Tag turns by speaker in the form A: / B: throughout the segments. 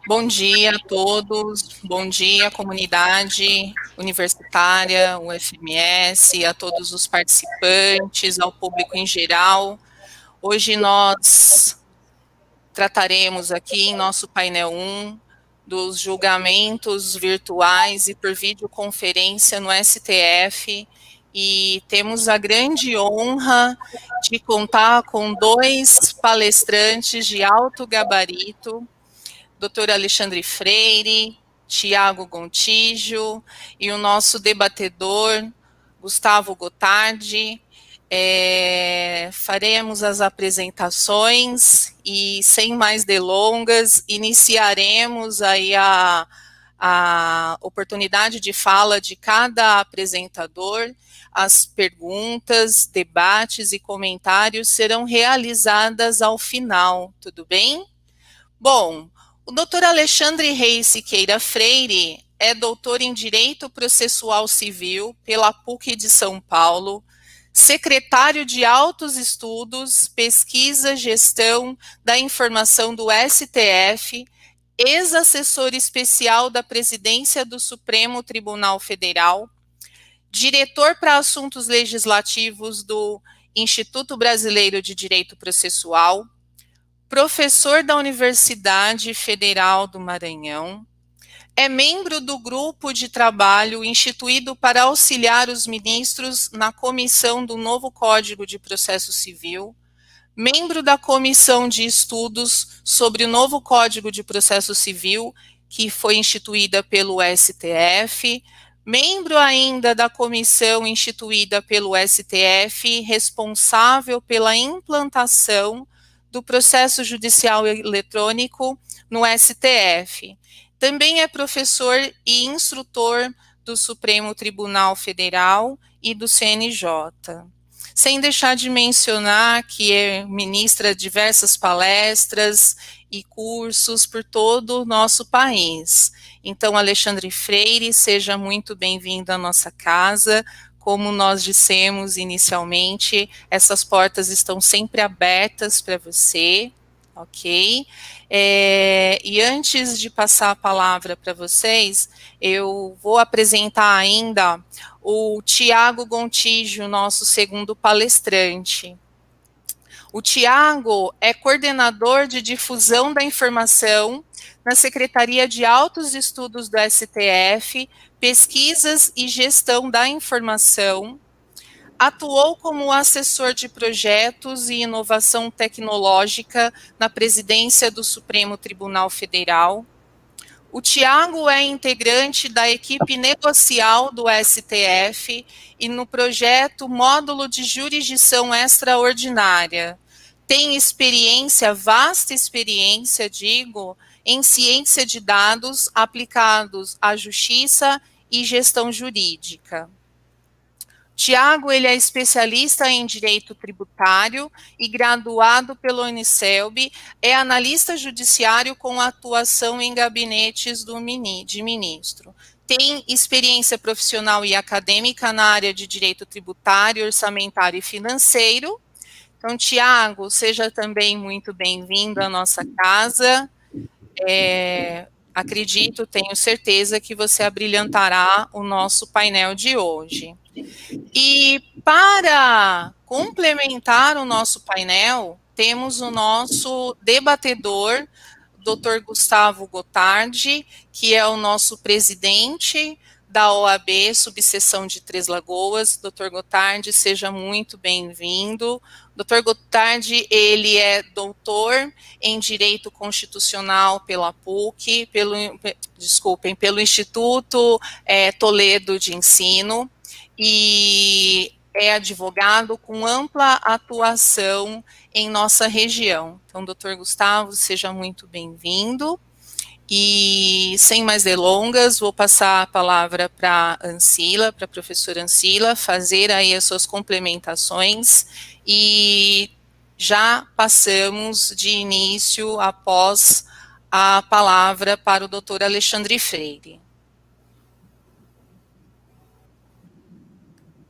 A: Bom dia a todos, bom dia, comunidade universitária, UFMS, a todos os participantes, ao público em geral. Hoje nós trataremos aqui em nosso painel 1 dos julgamentos virtuais e por videoconferência no STF, e temos a grande honra de contar com dois palestrantes de alto gabarito, Dr. Alexandre Freire, Tiago Gontijo e o nosso debatedor, Gustavo Gotardi. Faremos as apresentações e, sem mais delongas, iniciaremos aí a oportunidade de fala de cada apresentador. As perguntas, debates e comentários serão realizadas ao final, tudo bem? Bom, o Dr. Alexandre Reis Siqueira Freire é doutor em Direito Processual Civil pela PUC de São Paulo, secretário de Altos Estudos, Pesquisa, Gestão da Informação do STF, ex-assessor especial da Presidência do Supremo Tribunal Federal, diretor para assuntos legislativos do Instituto Brasileiro de Direito Processual, professor da Universidade Federal do Maranhão, é membro do grupo de trabalho instituído para auxiliar os ministros na comissão do novo Código de Processo Civil, membro da comissão de estudos sobre o novo Código de Processo Civil, que foi instituída pelo STF, membro ainda da comissão instituída pelo STF, responsável pela implantação do processo judicial eletrônico no STF. Também é professor e instrutor do Supremo Tribunal Federal e do CNJ. Sem deixar de mencionar que ministra diversas palestras e cursos por todo o nosso país. Então, Alexandre Freire, seja muito bem-vindo à nossa casa. Como nós dissemos inicialmente, essas portas estão sempre abertas para você, ok? E antes de passar a palavra para vocês, eu vou apresentar ainda o Tiago Gontijo, nosso segundo palestrante. O Tiago é coordenador de difusão da informação na Secretaria de Altos Estudos do STF, Pesquisas e Gestão da Informação, atuou como assessor de projetos e inovação tecnológica na presidência do Supremo Tribunal Federal. O Tiago é integrante da equipe negocial do STF e no projeto Módulo de Jurisdição Extraordinária. Tem experiência, vasta experiência, digo, em ciência de dados aplicados à justiça e gestão jurídica. Tiago, ele é especialista em direito tributário e graduado pelo Unicelb, é analista judiciário com atuação em gabinetes de ministro. Tem experiência profissional e acadêmica na área de direito tributário, orçamentário e financeiro. Então, Tiago, seja também muito bem-vindo à nossa casa. Acredito, tenho certeza que você abrilhantará o nosso painel de hoje. E para complementar o nosso painel, temos o nosso debatedor, Dr. Gustavo Gotardi, que é o nosso presidente da OAB, subseção de Três Lagoas. Dr. Gotardi, seja muito bem-vindo. Dr. Gotardi, ele é doutor em Direito Constitucional pela PUC, pelo Instituto Toledo de Ensino, e é advogado com ampla atuação em nossa região. Então, doutor Gustavo, seja muito bem-vindo. E, sem mais delongas, vou passar a palavra para a Ancila, para a professora Ancila, fazer aí as suas complementações, e já passamos de início, após a palavra, para o doutor Alexandre Freire.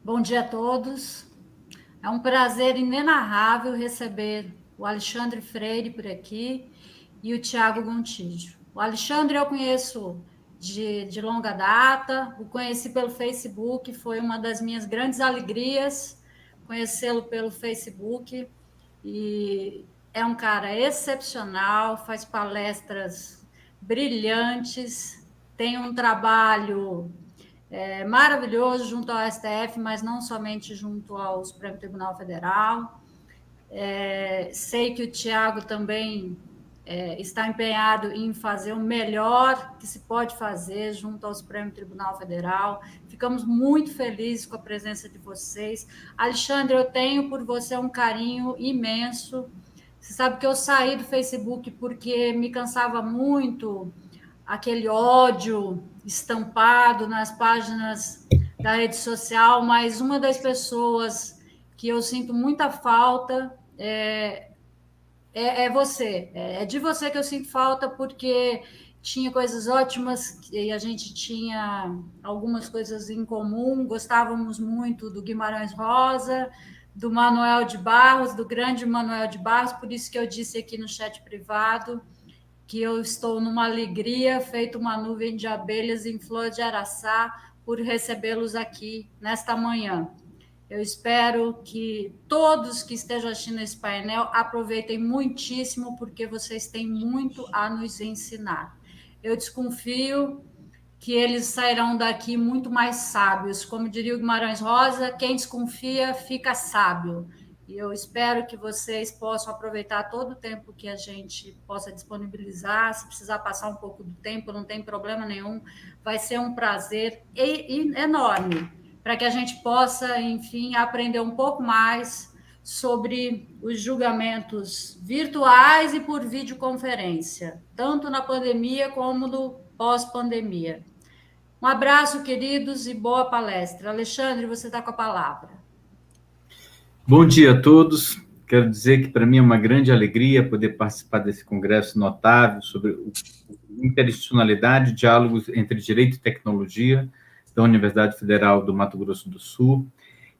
B: Bom dia a todos. É um prazer inenarrável receber o Alexandre Freire por aqui e o Tiago Gontijo. O Alexandre eu conheço de longa data, o conheci pelo Facebook, foi uma das minhas grandes alegrias conhecê-lo pelo Facebook, e é um cara excepcional, faz palestras brilhantes, tem um trabalho maravilhoso junto ao STF, mas não somente junto ao Supremo Tribunal Federal. Sei que o Tiago também está empenhado em fazer o melhor que se pode fazer junto ao Supremo Tribunal Federal. Ficamos muito felizes com a presença de vocês. Alexandre, eu tenho por você um carinho imenso. Você sabe que eu saí do Facebook porque me cansava muito aquele ódio estampado nas páginas da rede social, mas uma das pessoas que eu sinto muita falta é você. É de você que eu sinto falta, porque tinha coisas ótimas e a gente tinha algumas coisas em comum. Gostávamos muito do Guimarães Rosa, do Manuel de Barros, do grande Manuel de Barros, por isso que eu disse aqui no chat privado que eu estou numa alegria, feito uma nuvem de abelhas em flor de araçá, por recebê-los aqui nesta manhã. Eu espero que todos que estejam assistindo esse painel aproveitem muitíssimo, porque vocês têm muito a nos ensinar. Eu desconfio que eles sairão daqui muito mais sábios. Como diria o Guimarães Rosa, quem desconfia fica sábio. E eu espero que vocês possam aproveitar todo o tempo que a gente possa disponibilizar. Se precisar passar um pouco do tempo, não tem problema nenhum. Vai ser um prazer enorme para que a gente possa, enfim, aprender um pouco mais sobre os julgamentos virtuais e por videoconferência, tanto na pandemia como no pós-pandemia. Um abraço, queridos, e boa palestra. Alexandre, você está com a palavra.
C: Bom dia a todos. Quero dizer que para mim é uma grande alegria poder participar desse congresso notável sobre interinstitucionalidade e diálogos entre direito e tecnologia da Universidade Federal do Mato Grosso do Sul.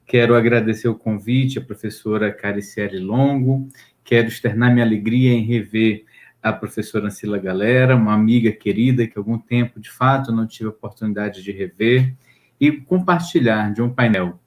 C: Quero agradecer o convite à professora Cariciele Longo, quero externar minha alegria em rever a professora Ancila Galera, uma amiga querida que há algum tempo, de fato, não tive a oportunidade de rever, e compartilhar de um painel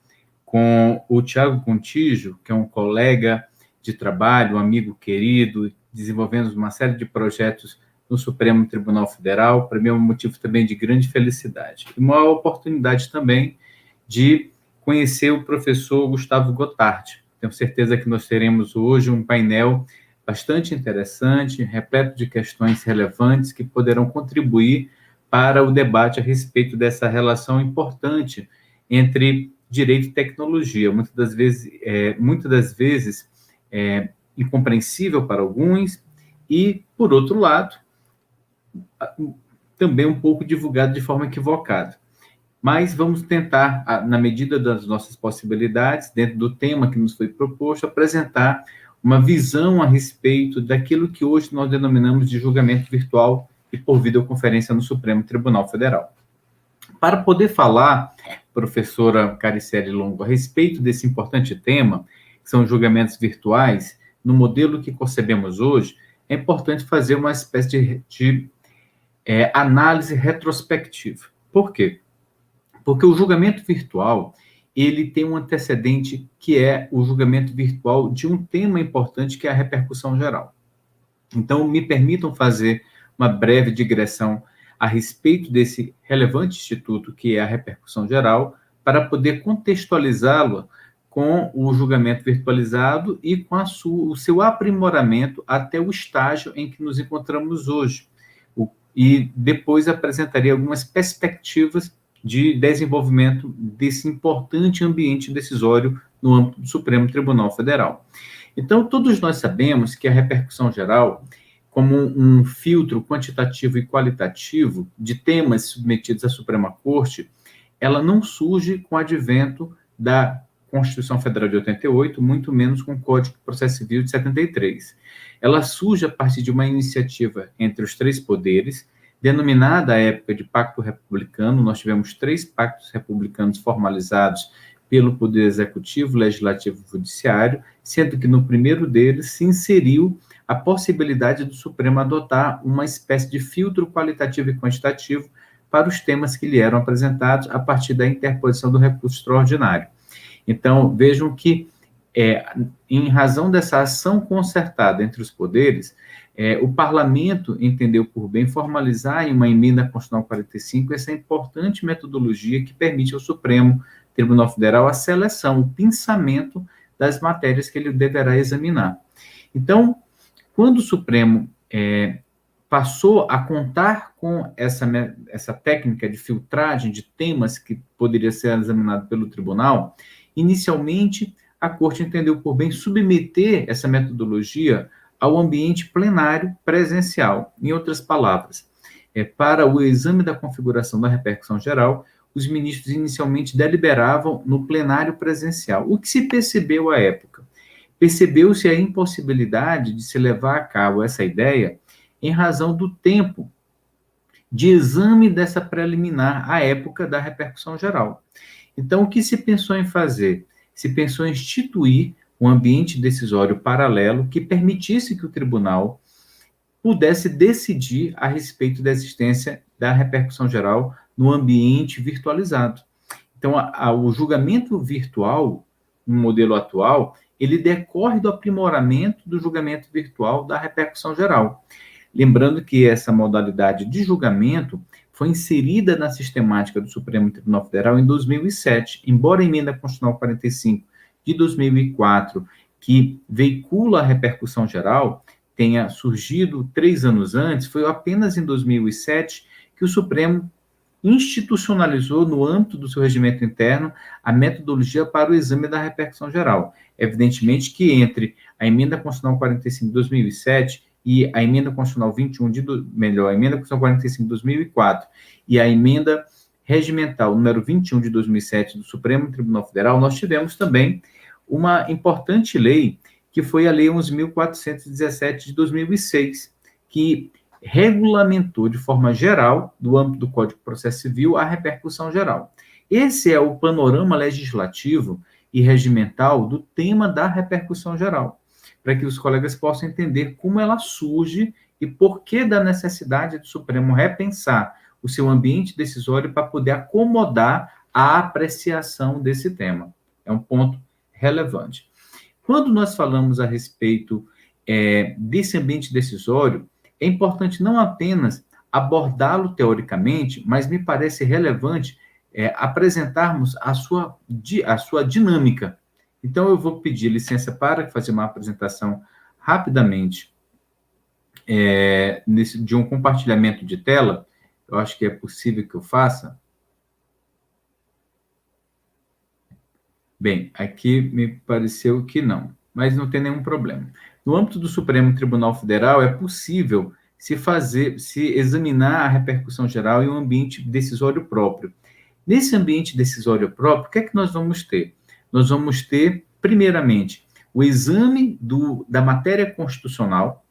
C: com o Tiago Contígio, que é um colega de trabalho, um amigo querido, desenvolvendo uma série de projetos no Supremo Tribunal Federal. Para mim é um motivo também de grande felicidade. E uma oportunidade também de conhecer o professor Gustavo Gotardi. Tenho certeza que nós teremos hoje um painel bastante interessante, repleto de questões relevantes que poderão contribuir para o debate a respeito dessa relação importante entre direito e tecnologia, muitas das vezes incompreensível para alguns e, por outro lado, também um pouco divulgado de forma equivocada. Mas vamos tentar, na medida das nossas possibilidades, dentro do tema que nos foi proposto, apresentar uma visão a respeito daquilo que hoje nós denominamos de julgamento virtual e por videoconferência no Supremo Tribunal Federal. Para poder falar, professora Cariciele Longo, a respeito desse importante tema, que são os julgamentos virtuais, no modelo que concebemos hoje, é importante fazer uma espécie de análise retrospectiva. Por quê? Porque o julgamento virtual, ele tem um antecedente que é o julgamento virtual de um tema importante, que é a repercussão geral. Então, me permitam fazer uma breve digressão a respeito desse relevante instituto, que é a repercussão geral, para poder contextualizá-lo com o julgamento virtualizado e com o seu aprimoramento até o estágio em que nos encontramos hoje. E depois apresentarei algumas perspectivas de desenvolvimento desse importante ambiente decisório no âmbito do Supremo Tribunal Federal. Então, todos nós sabemos que a repercussão geral, como um filtro quantitativo e qualitativo de temas submetidos à Suprema Corte, ela não surge com o advento da Constituição Federal de 88, muito menos com o Código de Processo Civil de 73. Ela surge a partir de uma iniciativa entre os três poderes, denominada à época de Pacto Republicano. Nós tivemos 3 pactos republicanos formalizados pelo Poder Executivo, Legislativo e Judiciário, sendo que no primeiro deles se inseriu a possibilidade do Supremo adotar uma espécie de filtro qualitativo e quantitativo para os temas que lhe eram apresentados a partir da interposição do recurso extraordinário. Então, vejam que, em razão dessa ação concertada entre os poderes, o Parlamento entendeu por bem formalizar em uma emenda constitucional 45 essa importante metodologia que permite ao Supremo Tribunal Federal a seleção, o pensamento das matérias que ele deverá examinar. Então, quando o Supremo passou a contar com essa técnica de filtragem de temas que poderia ser examinado pelo tribunal, inicialmente a Corte entendeu por bem submeter essa metodologia ao ambiente plenário presencial. Em outras palavras, para o exame da configuração da repercussão geral, os ministros inicialmente deliberavam no plenário presencial. O que se percebeu à época? Percebeu-se a impossibilidade de se levar a cabo essa ideia em razão do tempo de exame dessa preliminar à época da repercussão geral. Então, o que se pensou em fazer? Se pensou em instituir um ambiente decisório paralelo que permitisse que o tribunal pudesse decidir a respeito da existência da repercussão geral no ambiente virtualizado. Então, o julgamento virtual, no modelo atual, ele decorre do aprimoramento do julgamento virtual da repercussão geral. Lembrando que essa modalidade de julgamento foi inserida na sistemática do Supremo Tribunal Federal em 2007, embora a emenda constitucional 45 de 2004, que veicula a repercussão geral, tenha surgido 3 anos antes, foi apenas em 2007 que o Supremo institucionalizou, no âmbito do seu regimento interno, a metodologia para o exame da repercussão geral. Evidentemente que entre a emenda constitucional 45 de 2007 e a emenda constitucional 21 a emenda constitucional 45 de 2004 e a emenda regimental número 21 de 2007 do Supremo Tribunal Federal, nós tivemos também uma importante lei, que foi a Lei 11.417 de 2006, que regulamentou de forma geral, do âmbito do Código de Processo Civil, a repercussão geral. Esse é o panorama legislativo e regimental do tema da repercussão geral, para que os colegas possam entender como ela surge e por que da necessidade do Supremo repensar o seu ambiente decisório para poder acomodar a apreciação desse tema. É um ponto relevante. Quando nós falamos a respeito desse ambiente decisório, é importante não apenas abordá-lo teoricamente, mas me parece relevante apresentarmos a sua dinâmica. Então, eu vou pedir licença para fazer uma apresentação rapidamente de um compartilhamento de tela. Eu acho que é possível que eu faça. Bem, aqui me pareceu que não, mas não tem nenhum problema. No âmbito do Supremo Tribunal Federal, é possível se examinar a repercussão geral em um ambiente decisório próprio. Nesse ambiente decisório próprio, o que é que nós vamos ter? Nós vamos ter, primeiramente, o exame da matéria constitucional.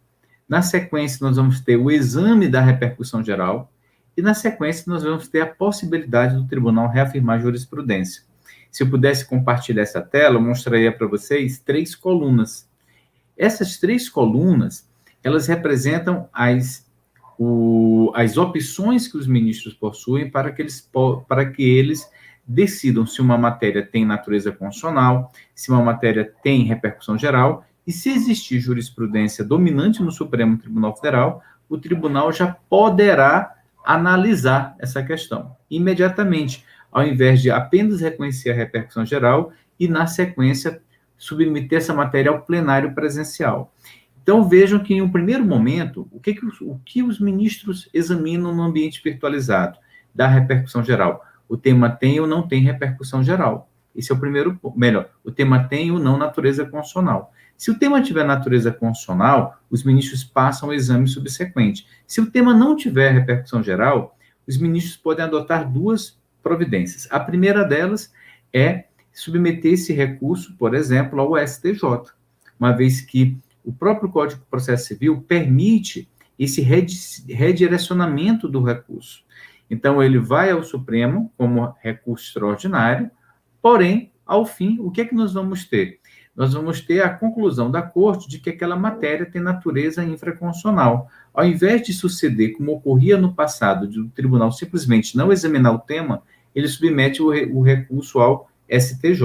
C: Na sequência, nós vamos ter o exame da repercussão geral. E, na sequência, nós vamos ter a possibilidade do tribunal reafirmar a jurisprudência. Se eu pudesse compartilhar essa tela, eu mostraria para vocês 3 colunas. Essas 3 colunas, elas representam as opções que os ministros possuem para que eles decidam se uma matéria tem natureza constitucional, se uma matéria tem repercussão geral, e se existir jurisprudência dominante no Supremo Tribunal Federal, o tribunal já poderá analisar essa questão imediatamente, ao invés de apenas reconhecer a repercussão geral e, na sequência, submeter essa matéria ao plenário presencial. Então, vejam que, em um primeiro momento, o que os ministros examinam no ambiente virtualizado da repercussão geral? O tema tem ou não tem repercussão geral. Esse é o primeiro ponto. Melhor, o tema tem ou não natureza constitucional. Se o tema tiver natureza constitucional, os ministros passam ao exame subsequente. Se o tema não tiver repercussão geral, os ministros podem adotar 2 providências. A primeira delas é submeter esse recurso, por exemplo, ao STJ, uma vez que o próprio Código de Processo Civil permite esse redirecionamento do recurso. Então, ele vai ao Supremo como recurso extraordinário, porém, ao fim, o que é que nós vamos ter? nós vamos ter a conclusão da corte de que aquela matéria tem natureza infraconstitucional. Ao invés de suceder, como ocorria no passado, de o tribunal simplesmente não examinar o tema, ele submete o recurso ao STJ.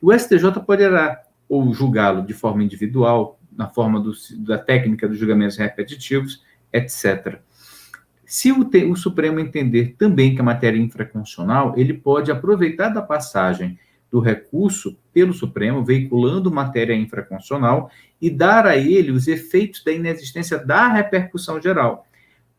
C: O STJ poderá ou julgá-lo de forma individual, na forma da técnica dos julgamentos repetitivos, etc. Se o Supremo entender também que a matéria é infraconstitucional, ele pode aproveitar da passagem do recurso pelo Supremo, veiculando matéria infraconstitucional, e dar a ele os efeitos da inexistência da repercussão geral.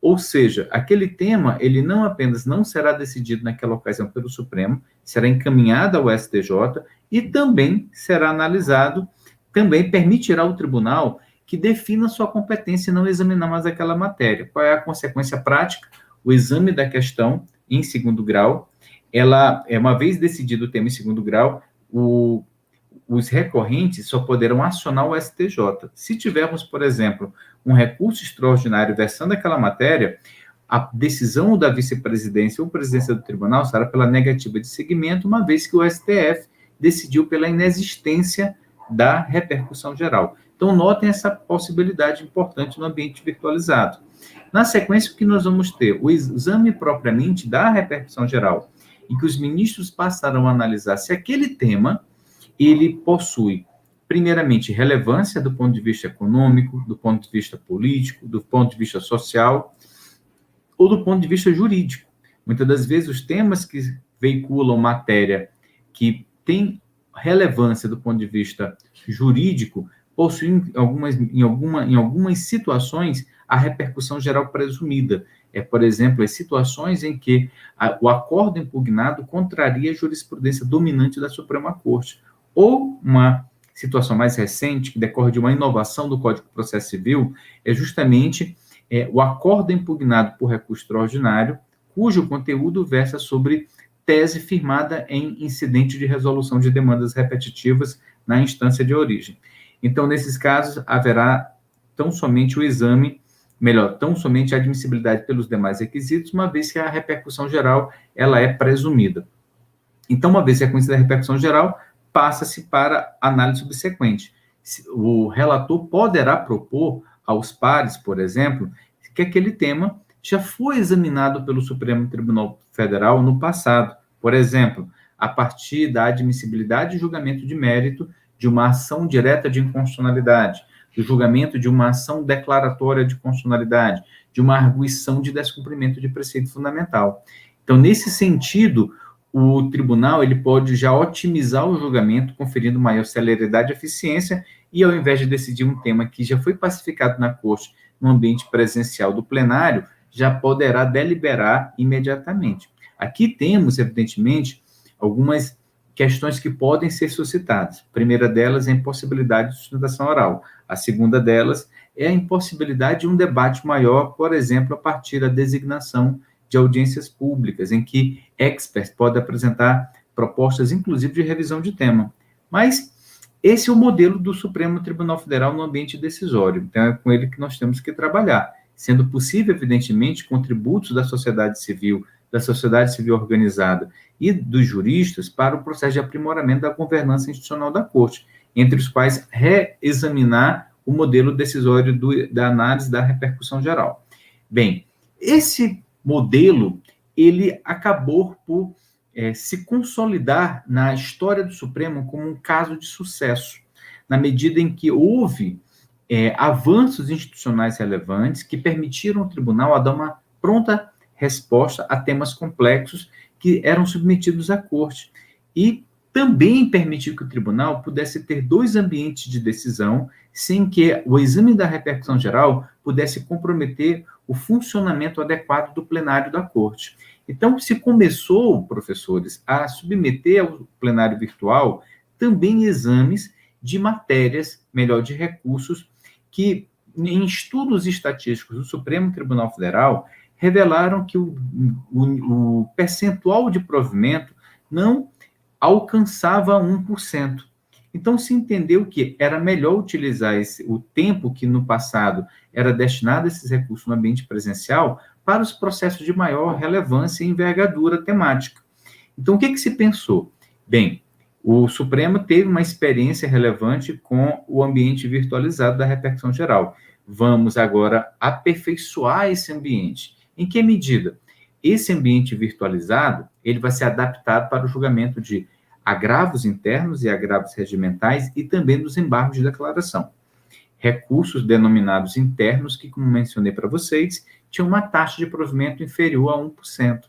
C: Ou seja, aquele tema, ele não apenas não será decidido naquela ocasião pelo Supremo, será encaminhado ao STJ e também será analisado, também permitirá ao tribunal que defina sua competência e não examinar mais aquela matéria. Qual é a consequência prática? O exame da questão em segundo grau, ela, uma vez decidido o tema em segundo grau, os recorrentes só poderão acionar o STJ. Se tivermos, por exemplo, um recurso extraordinário versando aquela matéria, a decisão da vice-presidência ou presidência do tribunal será pela negativa de seguimento, uma vez que o STF decidiu pela inexistência da repercussão geral. Então, notem essa possibilidade importante no ambiente virtualizado. Na sequência, o que nós vamos ter? O exame propriamente da repercussão geral, em que os ministros passarão a analisar se aquele tema ele possui, primeiramente, relevância do ponto de vista econômico, do ponto de vista político, do ponto de vista social, ou do ponto de vista jurídico. Muitas das vezes, os temas que veiculam matéria que tem relevância do ponto de vista jurídico possuem, em algumas situações, a repercussão geral presumida. Por exemplo, as situações em que o acordo impugnado contraria a jurisprudência dominante da Suprema Corte. Ou uma situação mais recente, que decorre de uma inovação do Código de Processo Civil, é justamente o acordo impugnado por recurso extraordinário, cujo conteúdo versa sobre tese firmada em incidente de resolução de demandas repetitivas na instância de origem. Então, nesses casos, haverá tão somente o exame, tão somente a admissibilidade pelos demais requisitos, uma vez que a repercussão geral ela é presumida. Então, uma vez reconhecida a repercussão geral, passa-se para análise subsequente. O relator poderá propor aos pares, por exemplo, que aquele tema já foi examinado pelo Supremo Tribunal Federal no passado. Por exemplo, a partir da admissibilidade e julgamento de mérito de uma ação direta de inconstitucionalidade, do julgamento de uma ação declaratória de constitucionalidade, de uma arguição de descumprimento de preceito fundamental. Então, nesse sentido, o tribunal ele pode já otimizar o julgamento, conferindo maior celeridade e eficiência, e ao invés de decidir um tema que já foi pacificado na corte no ambiente presencial do plenário, já poderá deliberar imediatamente. Aqui temos, evidentemente, algumas questões que podem ser suscitadas. A primeira delas é a impossibilidade de sustentação oral. A segunda delas é a impossibilidade de um debate maior, por exemplo, a partir da designação de audiências públicas, em que experts podem apresentar propostas, inclusive, de revisão de tema. Mas esse é o modelo do Supremo Tribunal Federal no ambiente decisório. Então, é com ele que nós temos que trabalhar, sendo possível, evidentemente, contributos da sociedade civil organizada e dos juristas para o processo de aprimoramento da governança institucional da Corte, entre os quais reexaminar o modelo decisório da análise da repercussão geral. Bem, esse modelo, ele acabou por se consolidar na história do Supremo como um caso de sucesso, na medida em que houve avanços institucionais relevantes que permitiram ao tribunal a dar uma pronta resposta a temas complexos que eram submetidos à corte. E também permitiu que o tribunal pudesse ter dois ambientes de decisão, sem que o exame da repercussão geral pudesse comprometer o funcionamento adequado do plenário da corte. Então, se começou, professores, a submeter ao plenário virtual também exames de matérias, de recursos, que em estudos estatísticos do Supremo Tribunal Federal revelaram que o percentual de provimento não alcançava 1%. Então, se entendeu que era melhor utilizar o tempo que no passado era destinado a esses recursos no ambiente presencial para os processos de maior relevância e envergadura temática. Então, o que se pensou? Bem, O Supremo teve uma experiência relevante com o ambiente virtualizado da repercussão geral. Vamos agora aperfeiçoar esse ambiente. Em que medida? Esse ambiente virtualizado, ele vai ser adaptado para o julgamento de agravos internos e agravos regimentais e também dos embargos de declaração. Recursos denominados internos, que, como mencionei para vocês, tinham uma taxa de provimento inferior a 1%.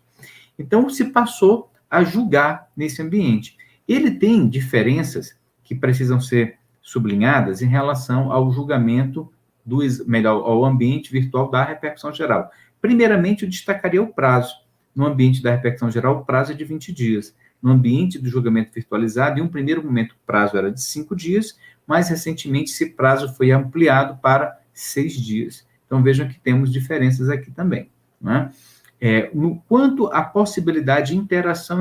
C: Então, se passou a julgar nesse ambiente. Ele tem diferenças que precisam ser sublinhadas em relação ao julgamento ao ambiente virtual da repercussão geral. Primeiramente, eu destacaria o prazo. No ambiente da repercussão geral, o prazo é de 20 dias. No ambiente do julgamento virtualizado, em um primeiro momento, o prazo era de 5 dias, mas recentemente esse prazo foi ampliado para 6 dias. Então, vejam que temos diferenças aqui também, né? Quanto à possibilidade de interação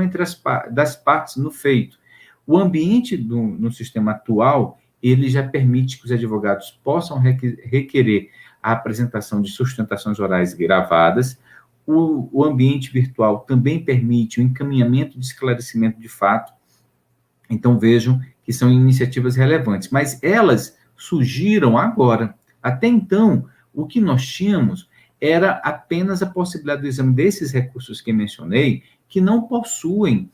C: das partes no feito, o ambiente no sistema atual, ele já permite que os advogados possam requerer a apresentação de sustentações orais gravadas. O ambiente virtual também permite o encaminhamento de esclarecimento de fato. Então, vejam que são iniciativas relevantes, mas elas surgiram agora. Até então, o que nós tínhamos era apenas a possibilidade do exame desses recursos que mencionei, que não possuem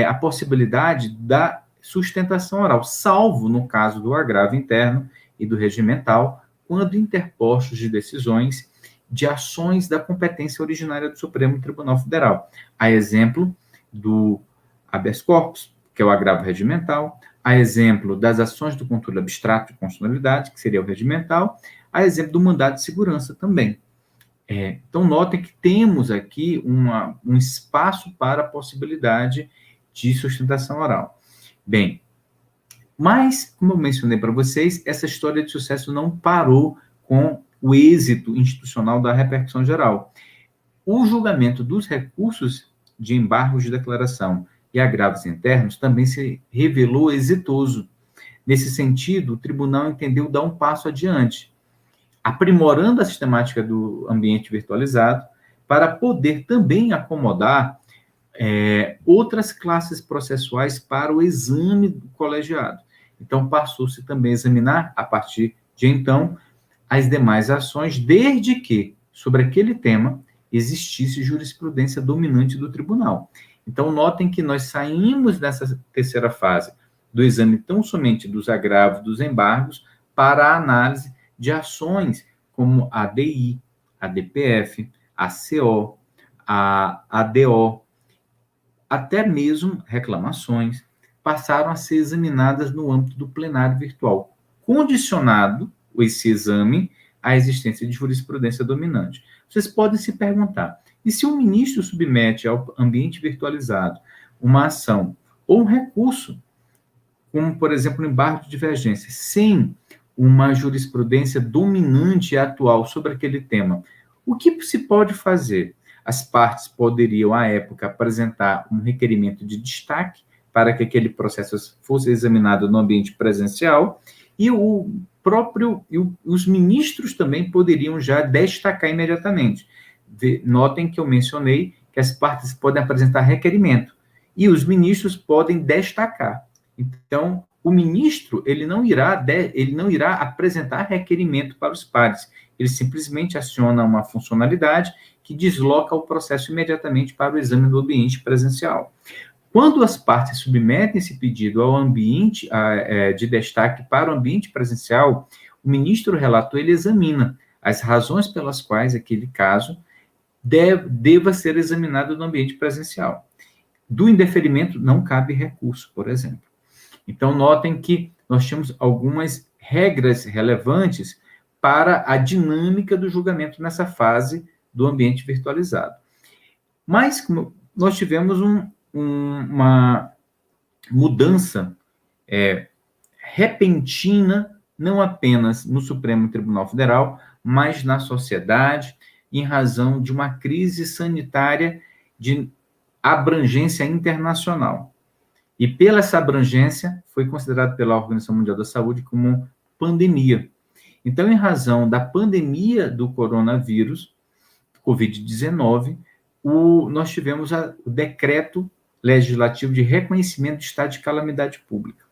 C: a possibilidade da sustentação oral, salvo no caso do agravo interno e do regimental, quando interpostos de decisões de ações da competência originária do Supremo Tribunal Federal. A exemplo do habeas corpus, que é o agravo regimental, a exemplo das ações do controle abstrato de constitucionalidade, que seria o regimental, a exemplo do mandado de segurança também. Então, notem que temos aqui um espaço para a possibilidade de sustentação oral. Bem, mas, como eu mencionei para vocês, essa história de sucesso não parou com o êxito institucional da repercussão geral. O julgamento dos recursos de embargos de declaração e agravos internos também se revelou exitoso. Nesse sentido, o tribunal entendeu dar um passo adiante, aprimorando a sistemática do ambiente virtualizado para poder também acomodar outras classes processuais para o exame do colegiado. Então, passou-se também a examinar, a partir de então, as demais ações, desde que, sobre aquele tema, existisse jurisprudência dominante do tribunal. Então, notem que nós saímos dessa terceira fase do exame tão somente dos agravos, dos embargos, para a análise de ações como a ADI, a DPF, a CO, a ADO, até mesmo reclamações, passaram a ser examinadas no âmbito do plenário virtual, condicionado esse exame à existência de jurisprudência dominante. Vocês podem se perguntar, e se um ministro submete ao ambiente virtualizado uma ação ou um recurso, como, por exemplo, o embargo de divergência, sem uma jurisprudência dominante e atual sobre aquele tema, o que se pode fazer? As partes poderiam, à época, apresentar um requerimento de destaque para que aquele processo fosse examinado no ambiente presencial, e os ministros também poderiam já destacar imediatamente. Notem que eu mencionei que as partes podem apresentar requerimento, e os ministros podem destacar. Então, o ministro, ele não irá apresentar requerimento para os pares, ele simplesmente aciona uma funcionalidade que desloca o processo imediatamente para o exame do ambiente presencial. Quando as partes submetem esse pedido ao ambiente de destaque para o ambiente presencial, o ministro relator ele examina as razões pelas quais aquele caso deva ser examinado no ambiente presencial. Do indeferimento não cabe recurso, por exemplo. Então, notem que nós temos algumas regras relevantes para a dinâmica do julgamento nessa fase do ambiente virtualizado. Mas nós tivemos uma mudança repentina, não apenas no Supremo Tribunal Federal, mas na sociedade, em razão de uma crise sanitária de abrangência internacional. E pela essa abrangência, foi considerado pela Organização Mundial da Saúde como pandemia. Então, em razão da pandemia do coronavírus, Covid-19, nós tivemos o decreto legislativo de reconhecimento de estado de calamidade pública.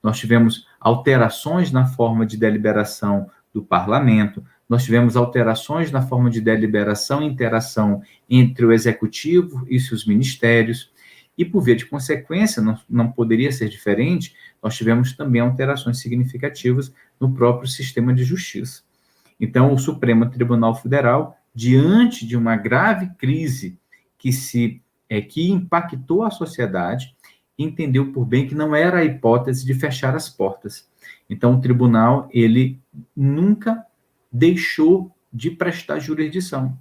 C: Nós tivemos alterações na forma de deliberação do parlamento, nós tivemos alterações na forma de deliberação e interação entre o executivo e seus ministérios, e por via de consequência, não poderia ser diferente, nós tivemos também alterações significativas no próprio sistema de justiça. Então, o Supremo Tribunal Federal, diante de uma grave crise que impactou a sociedade, entendeu por bem que não era a hipótese de fechar as portas. Então, o tribunal, ele nunca deixou de prestar jurisdição,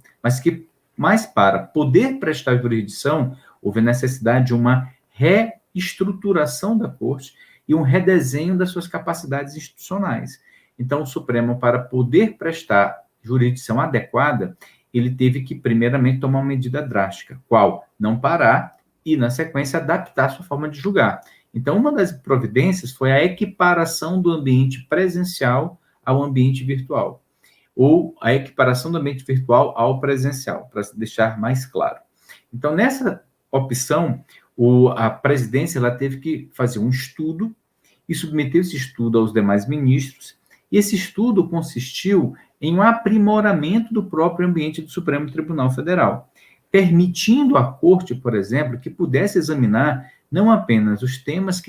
C: mas para poder prestar jurisdição, houve necessidade de uma reestruturação da corte e um redesenho das suas capacidades institucionais. Então, o Supremo, para poder prestar jurisdição adequada, ele teve que, primeiramente, tomar uma medida drástica, qual? Não parar e, na sequência, adaptar a sua forma de julgar. Então, uma das providências foi a equiparação do ambiente presencial ao ambiente virtual, ou a equiparação do ambiente virtual ao presencial, para deixar mais claro. Então, nessa opção, a presidência ela teve que fazer um estudo e submeter esse estudo aos demais ministros, e esse estudo consistiu em um aprimoramento do próprio ambiente do Supremo Tribunal Federal, permitindo à Corte, por exemplo, que pudesse examinar não apenas os temas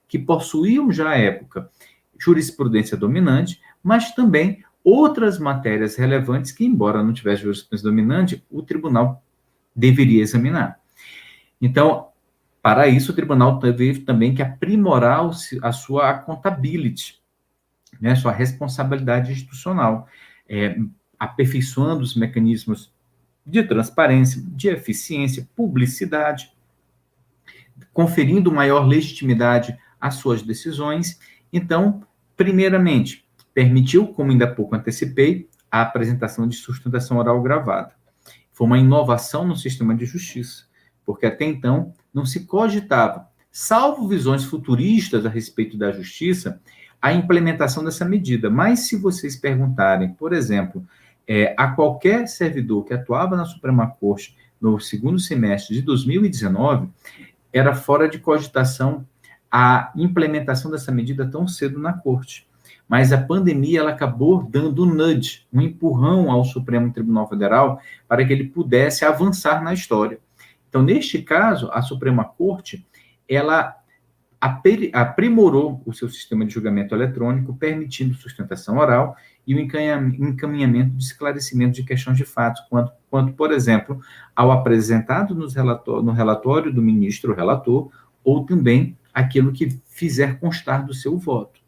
C: que possuíam já à época jurisprudência dominante, mas também outras matérias relevantes que, embora não tivesse jurisprudência dominante, o tribunal deveria examinar. Então, para isso, o tribunal teve também que aprimorar a sua accountability, né, sua responsabilidade institucional, aperfeiçoando os mecanismos de transparência, de eficiência, publicidade, conferindo maior legitimidade às suas decisões. Então, primeiramente, permitiu, como ainda há pouco antecipei, a apresentação de sustentação oral gravada. Foi uma inovação no sistema de justiça, porque até então não se cogitava, salvo visões futuristas a respeito da justiça, a implementação dessa medida. Mas se vocês perguntarem, por exemplo, a qualquer servidor que atuava na Suprema Corte no segundo semestre de 2019, era fora de cogitação a implementação dessa medida tão cedo na Corte. Mas a pandemia ela acabou dando um nudge, um empurrão ao Supremo Tribunal Federal para que ele pudesse avançar na história. Então, neste caso, a Suprema Corte, ela aprimorou o seu sistema de julgamento eletrônico, permitindo sustentação oral e o encaminhamento de esclarecimento de questões de fato, quanto, por exemplo, ao apresentado no relatório do ministro relator, ou também aquilo que fizer constar do seu voto.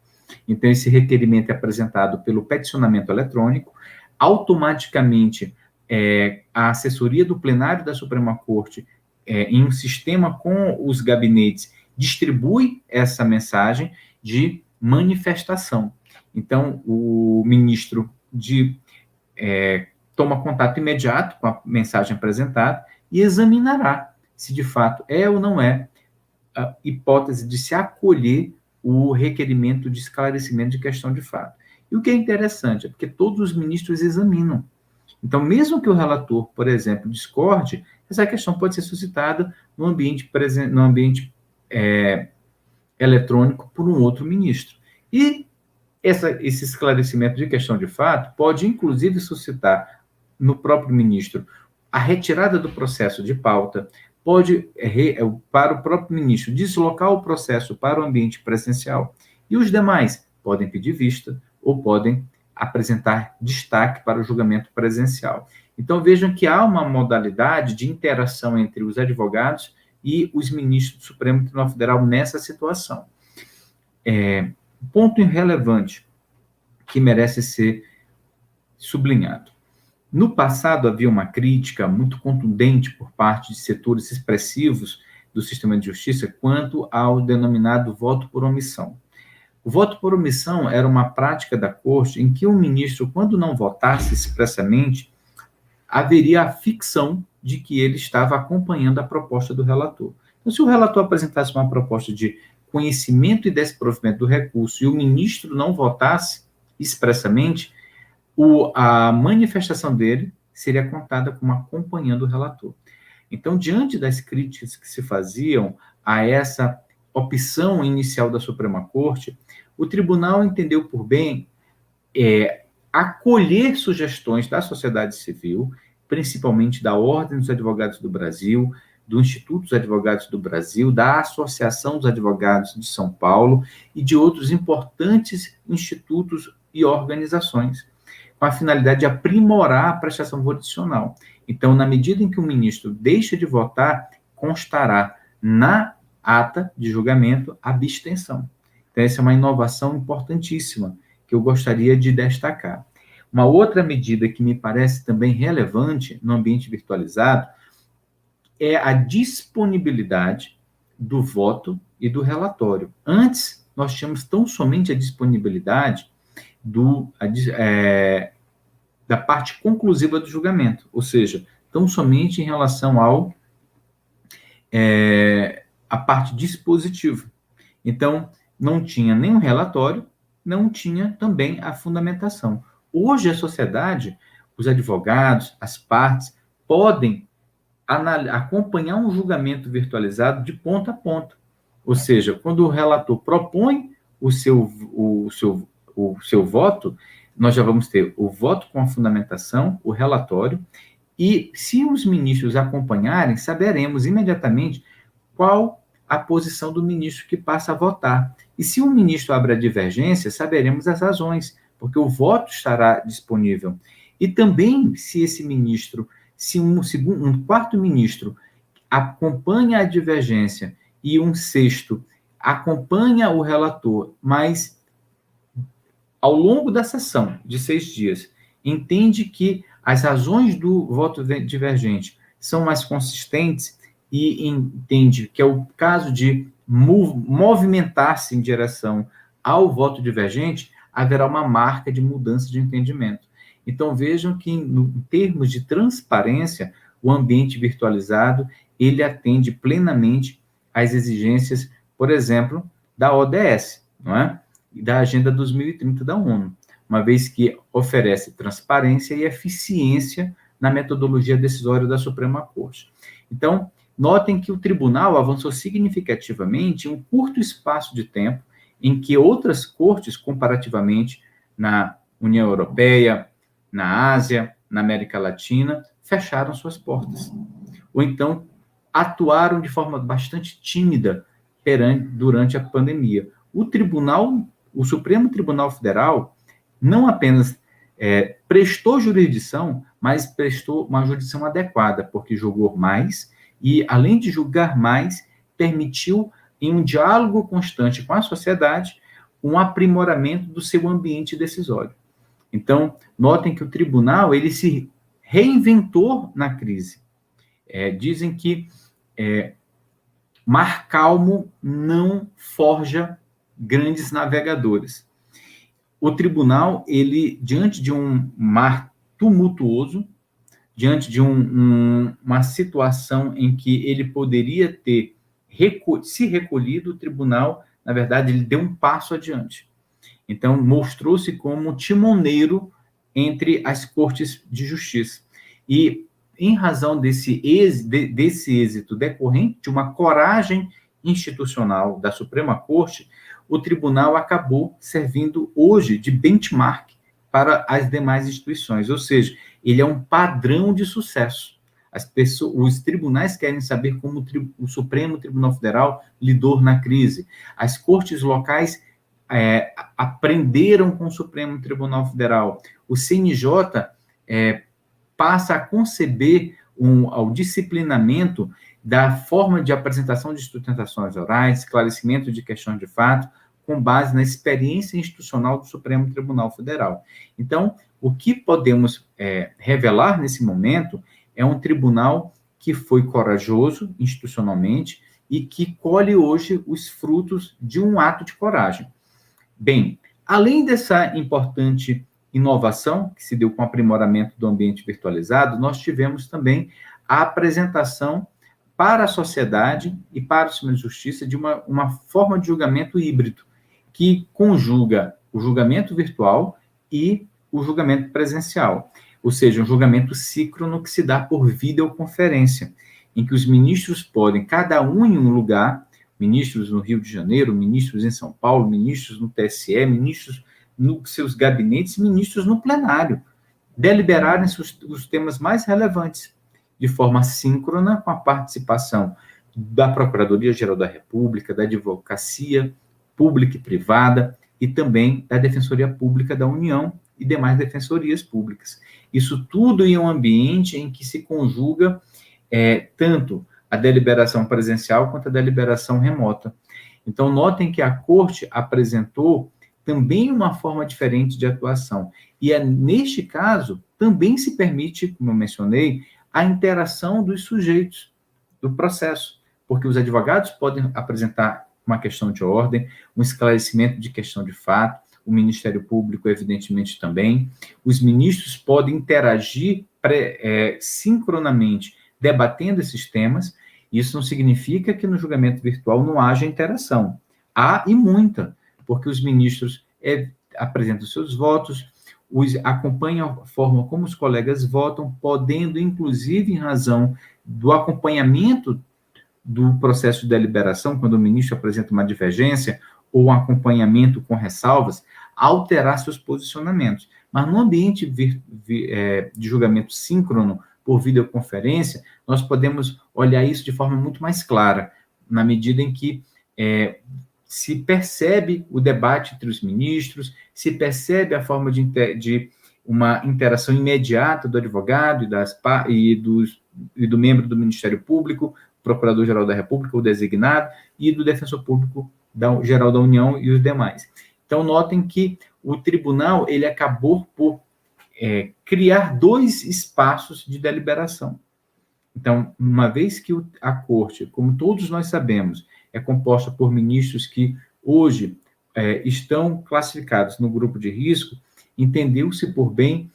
C: Então, esse requerimento é apresentado pelo peticionamento eletrônico, automaticamente a assessoria do plenário da Suprema Corte, em um sistema com os gabinetes, distribui essa mensagem de manifestação. Então, o ministro toma contato imediato com a mensagem apresentada e examinará se de fato é ou não é a hipótese de se acolher o requerimento de esclarecimento de questão de fato. E o que é interessante é porque todos os ministros examinam. Então, mesmo que o relator, por exemplo, discorde, essa questão pode ser suscitada no ambiente eletrônico por um outro ministro. E esse esclarecimento de questão de fato pode, inclusive, suscitar no próprio ministro a retirada do processo de pauta, pode, para o próprio ministro, deslocar o processo para o ambiente presencial, e os demais podem pedir vista ou podem apresentar destaque para o julgamento presencial. Então, vejam que há uma modalidade de interação entre os advogados e os ministros do Supremo Tribunal Federal nessa situação. Ponto irrelevante que merece ser sublinhado. No passado, havia uma crítica muito contundente por parte de setores expressivos do sistema de justiça quanto ao denominado voto por omissão. O voto por omissão era uma prática da Corte em que o ministro, quando não votasse expressamente, haveria a ficção de que ele estava acompanhando a proposta do relator. Então, se o relator apresentasse uma proposta de conhecimento e desprovimento do recurso e o ministro não votasse expressamente, a manifestação dele seria contada como acompanhando o relator. Então, diante das críticas que se faziam a essa opção inicial da Suprema Corte, o tribunal entendeu por bem acolher sugestões da sociedade civil, principalmente da Ordem dos Advogados do Brasil, do Instituto dos Advogados do Brasil, da Associação dos Advogados de São Paulo e de outros importantes institutos e organizações, com a finalidade de aprimorar a prestação jurisdicional. Então, na medida em que o ministro deixa de votar, constará na ata de julgamento a abstenção. Então, essa é uma inovação importantíssima que eu gostaria de destacar. Uma outra medida que me parece também relevante no ambiente virtualizado é a disponibilidade do voto e do relatório. Antes, nós tínhamos tão somente a disponibilidade da parte conclusiva do julgamento, ou seja, tão somente em relação a parte dispositiva. Então, não tinha nem um relatório, não tinha também a fundamentação. Hoje, a sociedade, os advogados, as partes, podem acompanhar um julgamento virtualizado de ponta a ponta. Ou seja, quando o relator propõe o seu voto, nós já vamos ter o voto com a fundamentação, o relatório, e se os ministros acompanharem, saberemos imediatamente qual a posição do ministro que passa a votar. E se o ministro abre a divergência, saberemos as razões, porque o voto estará disponível. E também, se esse ministro, se um quarto ministro acompanha a divergência e um sexto acompanha o relator, mas ao longo da sessão de 6 dias, entende que as razões do voto divergente são mais consistentes e entende que é o caso de movimentar-se em direção ao voto divergente, haverá uma marca de mudança de entendimento. Então, vejam que, em termos de transparência, o ambiente virtualizado, ele atende plenamente às exigências, por exemplo, da ODS, não é? E da Agenda 2030 da ONU, uma vez que oferece transparência e eficiência na metodologia decisória da Suprema Corte. Então, notem que o tribunal avançou significativamente em um curto espaço de tempo em que outras cortes, comparativamente, na União Europeia, na Ásia, na América Latina, fecharam suas portas. Ou então, atuaram de forma bastante tímida durante a pandemia. O Supremo Tribunal Federal não apenas prestou jurisdição, mas prestou uma jurisdição adequada, porque julgou mais e, além de julgar mais, permitiu, em um diálogo constante com a sociedade, um aprimoramento do seu ambiente decisório. Então, notem que o tribunal ele se reinventou na crise. Dizem que mar calmo não forja grandes navegadores. O tribunal, ele, diante de um mar tumultuoso, diante de uma situação em que ele poderia ter se recolhido, o tribunal, na verdade, ele deu um passo adiante. Então, mostrou-se como timoneiro entre as cortes de justiça. E, em razão desse êxito decorrente de uma coragem institucional da Suprema Corte, o tribunal acabou servindo hoje de benchmark para as demais instituições, ou seja, ele é um padrão de sucesso. Os tribunais querem saber como o Supremo Tribunal Federal lidou na crise. As cortes locais aprenderam com o Supremo Tribunal Federal. O CNJ passa a conceber ao disciplinamento da forma de apresentação de sustentações orais, esclarecimento de questões de fato, com base na experiência institucional do Supremo Tribunal Federal. Então, o que podemos revelar nesse momento é um tribunal que foi corajoso institucionalmente e que colhe hoje os frutos de um ato de coragem. Bem, além dessa importante inovação que se deu com o aprimoramento do ambiente virtualizado, nós tivemos também a apresentação para a sociedade e para o sistema de justiça de uma forma de julgamento híbrido, que conjuga o julgamento virtual e o julgamento presencial, ou seja, um julgamento síncrono que se dá por videoconferência. em que os ministros podem, cada um em um lugar, ministros no Rio de Janeiro, ministros em São Paulo, ministros no TSE, ministros nos seus gabinetes, ministros no plenário, deliberarem os temas mais relevantes, de forma síncrona, com a participação da Procuradoria-Geral da República, da Advocacia Pública e Privada, e também da Defensoria Pública da União e demais defensorias públicas. Isso tudo em um ambiente em que se conjuga tanto a deliberação presencial quanto a deliberação remota. Então, notem que a Corte apresentou também uma forma diferente de atuação. E, neste caso, também se permite, como eu mencionei, a interação dos sujeitos do processo, porque os advogados podem apresentar uma questão de ordem, um esclarecimento de questão de fato, o Ministério Público, evidentemente, também. Os ministros podem interagir sincronamente, debatendo esses temas. Isso não significa que no julgamento virtual não haja interação. Há e muita, porque os ministros apresentam seus votos, acompanham a forma como os colegas votam, podendo, inclusive, em razão do acompanhamento do processo de deliberação, quando o ministro apresenta uma divergência ou um acompanhamento com ressalvas, alterar seus posicionamentos. Mas no ambiente de julgamento síncrono, por videoconferência, nós podemos olhar isso de forma muito mais clara, na medida em que se percebe o debate entre os ministros, se percebe a forma de uma interação imediata do advogado e do membro do Ministério Público, Procurador-Geral da República, o designado, e do Defensor Público Geral da União e os demais. Então, notem que o tribunal ele acabou por criar 2 espaços de deliberação. Então, uma vez que a Corte, como todos nós sabemos, é composta por ministros que hoje estão classificados no grupo de risco, entendeu-se por bem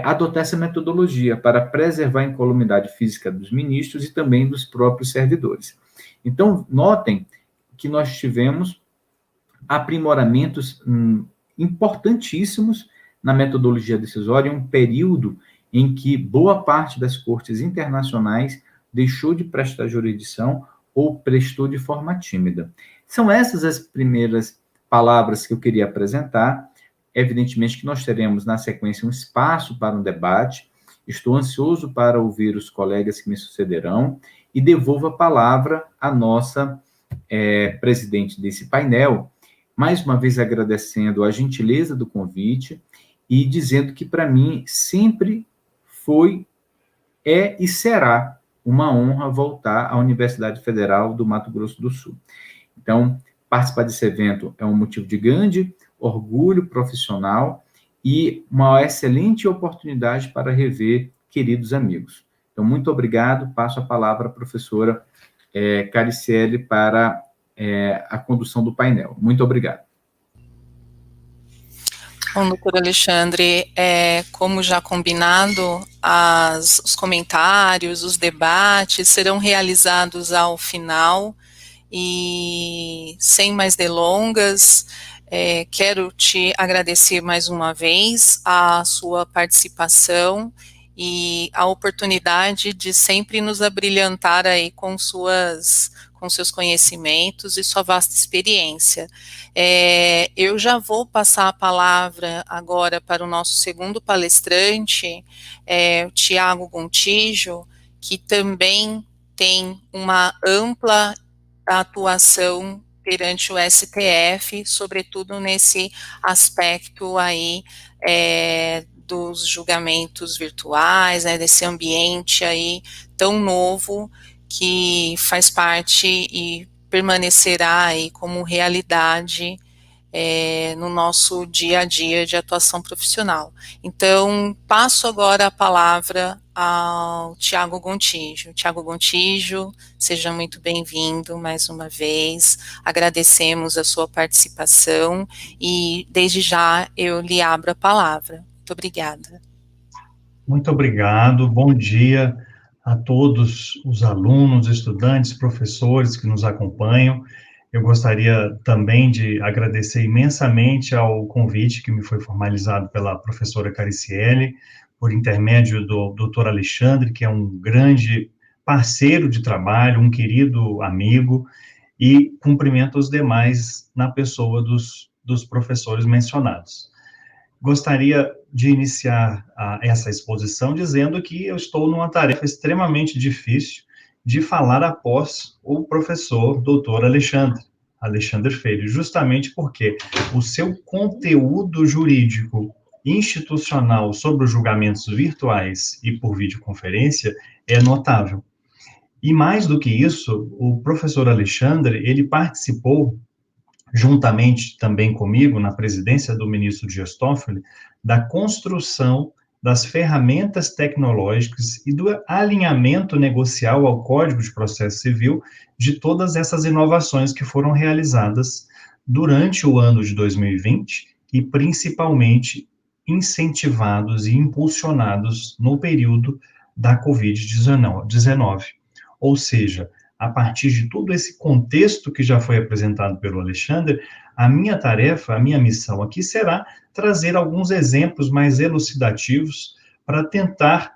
C: adotar essa metodologia para preservar a incolumidade física dos ministros e também dos próprios servidores. Então, notem que nós tivemos aprimoramentos importantíssimos na metodologia decisória, em um período em que boa parte das cortes internacionais deixou de prestar jurisdição ou prestou de forma tímida. São essas as primeiras palavras que eu queria apresentar. Evidentemente que nós teremos, na sequência, um espaço para um debate. Estou ansioso para ouvir os colegas que me sucederão e devolvo a palavra à nossa presidente desse painel, mais uma vez agradecendo a gentileza do convite e dizendo que, para mim, sempre foi, e será uma honra voltar à Universidade Federal do Mato Grosso do Sul. Então, participar desse evento é um motivo de grande orgulho profissional e uma excelente oportunidade para rever queridos amigos. Então, muito obrigado. Passo a palavra à professora Cariciele para a condução do painel. Muito obrigado.
A: Bom, doutor Alexandre, como já combinado, os comentários, os debates serão realizados ao final e, sem mais delongas, quero te agradecer mais uma vez a sua participação e a oportunidade de sempre nos abrilhantar aí com seus conhecimentos e sua vasta experiência. Eu já vou passar a palavra agora para o nosso segundo palestrante, o Tiago Gontijo, que também tem uma ampla atuação perante o STF, sobretudo nesse aspecto aí dos julgamentos virtuais, desse ambiente aí tão novo que faz parte e permanecerá aí como realidade no nosso dia a dia de atuação profissional. Então, passo agora a palavra ao Tiago Gontijo. Tiago Gontijo, seja muito bem-vindo mais uma vez, agradecemos a sua participação e, desde já, eu lhe abro a palavra. Muito obrigada.
D: Muito obrigado, bom dia a todos os alunos, estudantes, professores que nos acompanham. Eu gostaria também de agradecer imensamente ao convite que me foi formalizado pela professora Cariciele, por intermédio do Dr. Alexandre, que é um grande parceiro de trabalho, um querido amigo, e cumprimento os demais na pessoa dos professores mencionados. Gostaria de iniciar essa exposição dizendo que eu estou numa tarefa extremamente difícil de falar após o professor doutor Alexandre Feio, justamente porque o seu conteúdo jurídico institucional sobre os julgamentos virtuais e por videoconferência é notável. E mais do que isso, o professor Alexandre, ele participou, juntamente também comigo, na presidência do ministro Dias Toffoli, da construção das ferramentas tecnológicas e do alinhamento negocial ao Código de Processo Civil de todas essas inovações que foram realizadas durante o ano de 2020 e principalmente incentivados e impulsionados no período da Covid-19. Ou seja, a partir de todo esse contexto que já foi apresentado pelo Alexandre, a minha tarefa, a minha missão aqui será trazer alguns exemplos mais elucidativos para tentar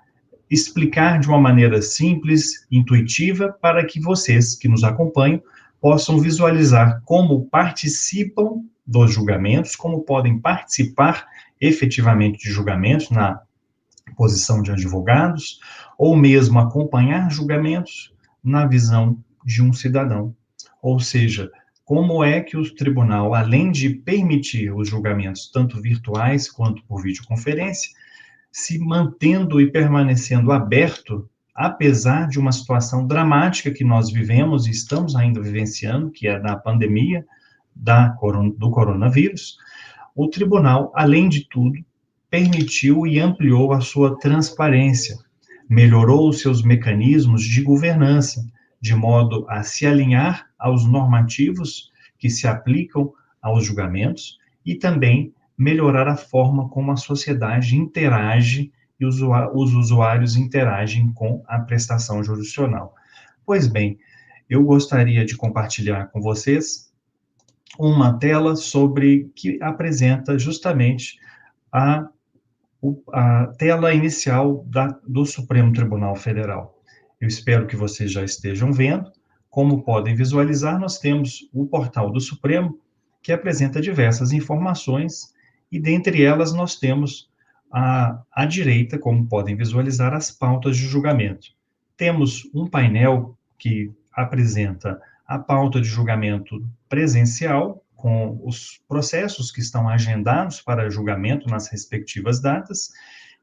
D: explicar de uma maneira simples, intuitiva, para que vocês que nos acompanham possam visualizar como participam dos julgamentos, como podem participar efetivamente de julgamentos na posição de advogados, ou mesmo acompanhar julgamentos na visão de um cidadão. Ou seja, como é que o tribunal, além de permitir os julgamentos tanto virtuais quanto por videoconferência, se mantendo e permanecendo aberto, apesar de uma situação dramática que nós vivemos e estamos ainda vivenciando, que é da pandemia do coronavírus, o tribunal, além de tudo, permitiu e ampliou a sua transparência, melhorou os seus mecanismos de governança, de modo a se alinhar aos normativos que se aplicam aos julgamentos e também melhorar a forma como a sociedade interage e os usuários interagem com a prestação jurisdicional. Pois bem, eu gostaria de compartilhar com vocês uma tela que apresenta justamente a tela inicial do Supremo Tribunal Federal. Eu espero que vocês já estejam vendo. Como podem visualizar, nós temos o portal do Supremo, que apresenta diversas informações, e dentre elas nós temos à direita, como podem visualizar, as pautas de julgamento. Temos um painel que apresenta a pauta de julgamento presencial, com os processos que estão agendados para julgamento nas respectivas datas,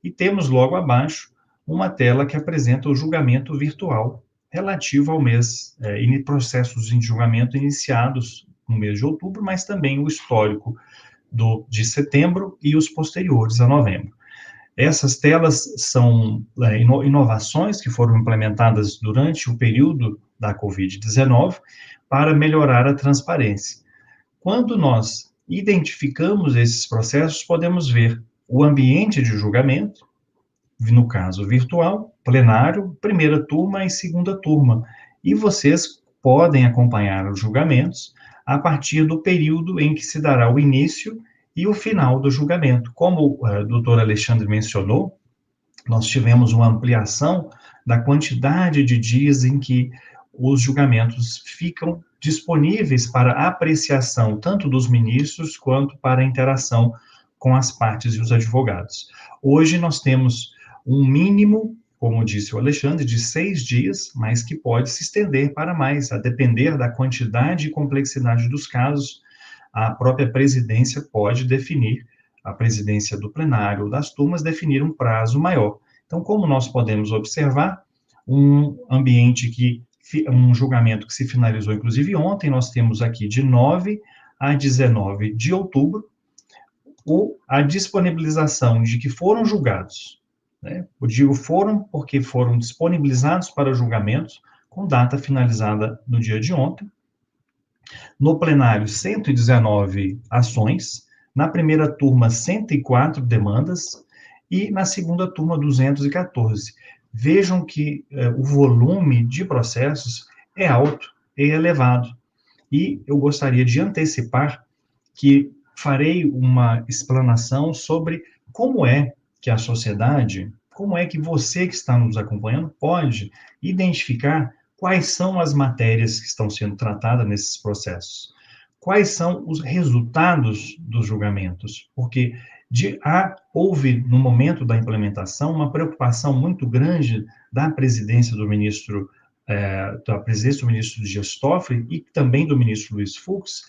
D: e temos logo abaixo uma tela que apresenta o julgamento virtual relativo ao mês, processos de julgamento iniciados no mês de outubro, mas também o histórico de setembro e os posteriores a novembro. Essas telas são inovações que foram implementadas durante o período da Covid-19 para melhorar a transparência. Quando nós identificamos esses processos, podemos ver o ambiente de julgamento, no caso virtual, plenário, primeira turma e segunda turma. E vocês podem acompanhar os julgamentos a partir do período em que se dará o início e o final do julgamento. Como o doutor Alexandre mencionou, nós tivemos uma ampliação da quantidade de dias em que os julgamentos ficam disponíveis para apreciação tanto dos ministros quanto para interação com as partes e os advogados. Hoje nós temos um mínimo, como disse o Alexandre, de 6 dias, mas que pode se estender para mais, a depender da quantidade e complexidade dos casos. A própria presidência pode definir, a presidência do plenário ou das turmas, definir um prazo maior. Então, como nós podemos observar, um julgamento que se finalizou, inclusive ontem, nós temos aqui de 9 a 19 de outubro, a disponibilização de que foram julgados, né? Eu digo foram porque foram disponibilizados para julgamentos com data finalizada no dia de ontem. No plenário, 119 ações, na primeira turma, 104 demandas, e na segunda turma, 214. Vejam que o volume de processos é alto e elevado. E eu gostaria de antecipar que farei uma explanação sobre como é que a sociedade, como é que você que está nos acompanhando pode identificar quais são as matérias que estão sendo tratadas nesses processos, quais são os resultados dos julgamentos, porque houve, no momento da implementação, uma preocupação muito grande da presidência do ministro Dias Toffoli e também do ministro Luiz Fux,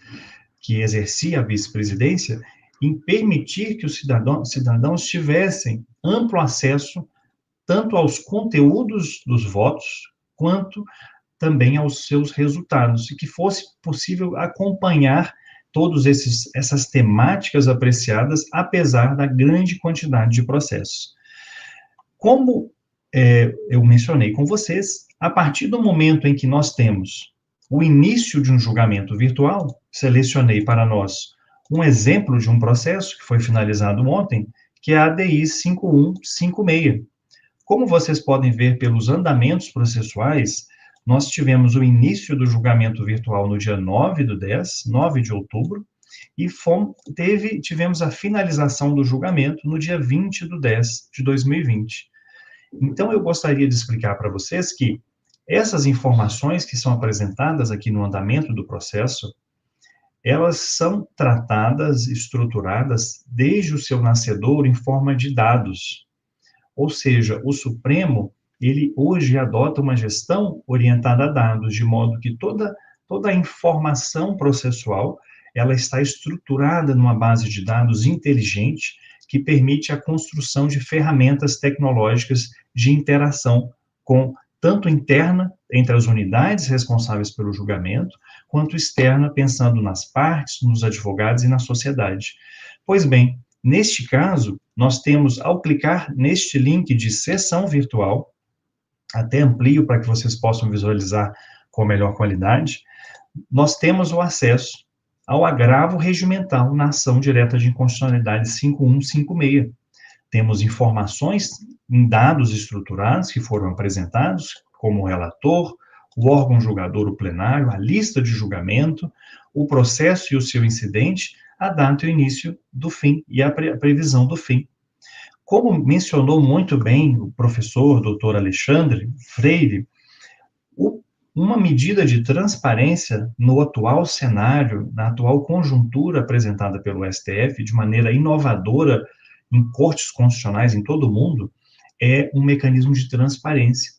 D: que exercia a vice-presidência, em permitir que os cidadãos tivessem amplo acesso tanto aos conteúdos dos votos, quanto também aos seus resultados, e que fosse possível acompanhar todas essas temáticas apreciadas, apesar da grande quantidade de processos. Como eu mencionei com vocês, a partir do momento em que nós temos o início de um julgamento virtual, selecionei para nós um exemplo de um processo que foi finalizado ontem, que é a ADI 5156. Como vocês podem ver pelos andamentos processuais, nós tivemos o início do julgamento virtual no dia 9 de outubro, e tivemos a finalização do julgamento no dia 20 de 10 de 2020. Então, eu gostaria de explicar para vocês que essas informações que são apresentadas aqui no andamento do processo, elas são tratadas, estruturadas desde o seu nascedouro em forma de dados. Ou seja, o Supremo, ele hoje adota uma gestão orientada a dados, de modo que toda a informação processual, ela está estruturada numa base de dados inteligente, que permite a construção de ferramentas tecnológicas de interação tanto interna, entre as unidades responsáveis pelo julgamento, quanto externa, pensando nas partes, nos advogados e na sociedade. Pois bem, neste caso, nós temos, ao clicar neste link de sessão virtual, até amplio para que vocês possam visualizar com melhor qualidade, nós temos o acesso ao agravo regimental na ação direta de inconstitucionalidade 5156. Temos informações em dados estruturados que foram apresentados, como o relator, o órgão julgador, o plenário, a lista de julgamento, o processo e o seu incidente, a data e o início do fim e a previsão do fim. Como mencionou muito bem o professor doutor Alexandre Freire, uma medida de transparência no atual cenário, na atual conjuntura apresentada pelo STF, de maneira inovadora em cortes constitucionais em todo o mundo, é um mecanismo de transparência.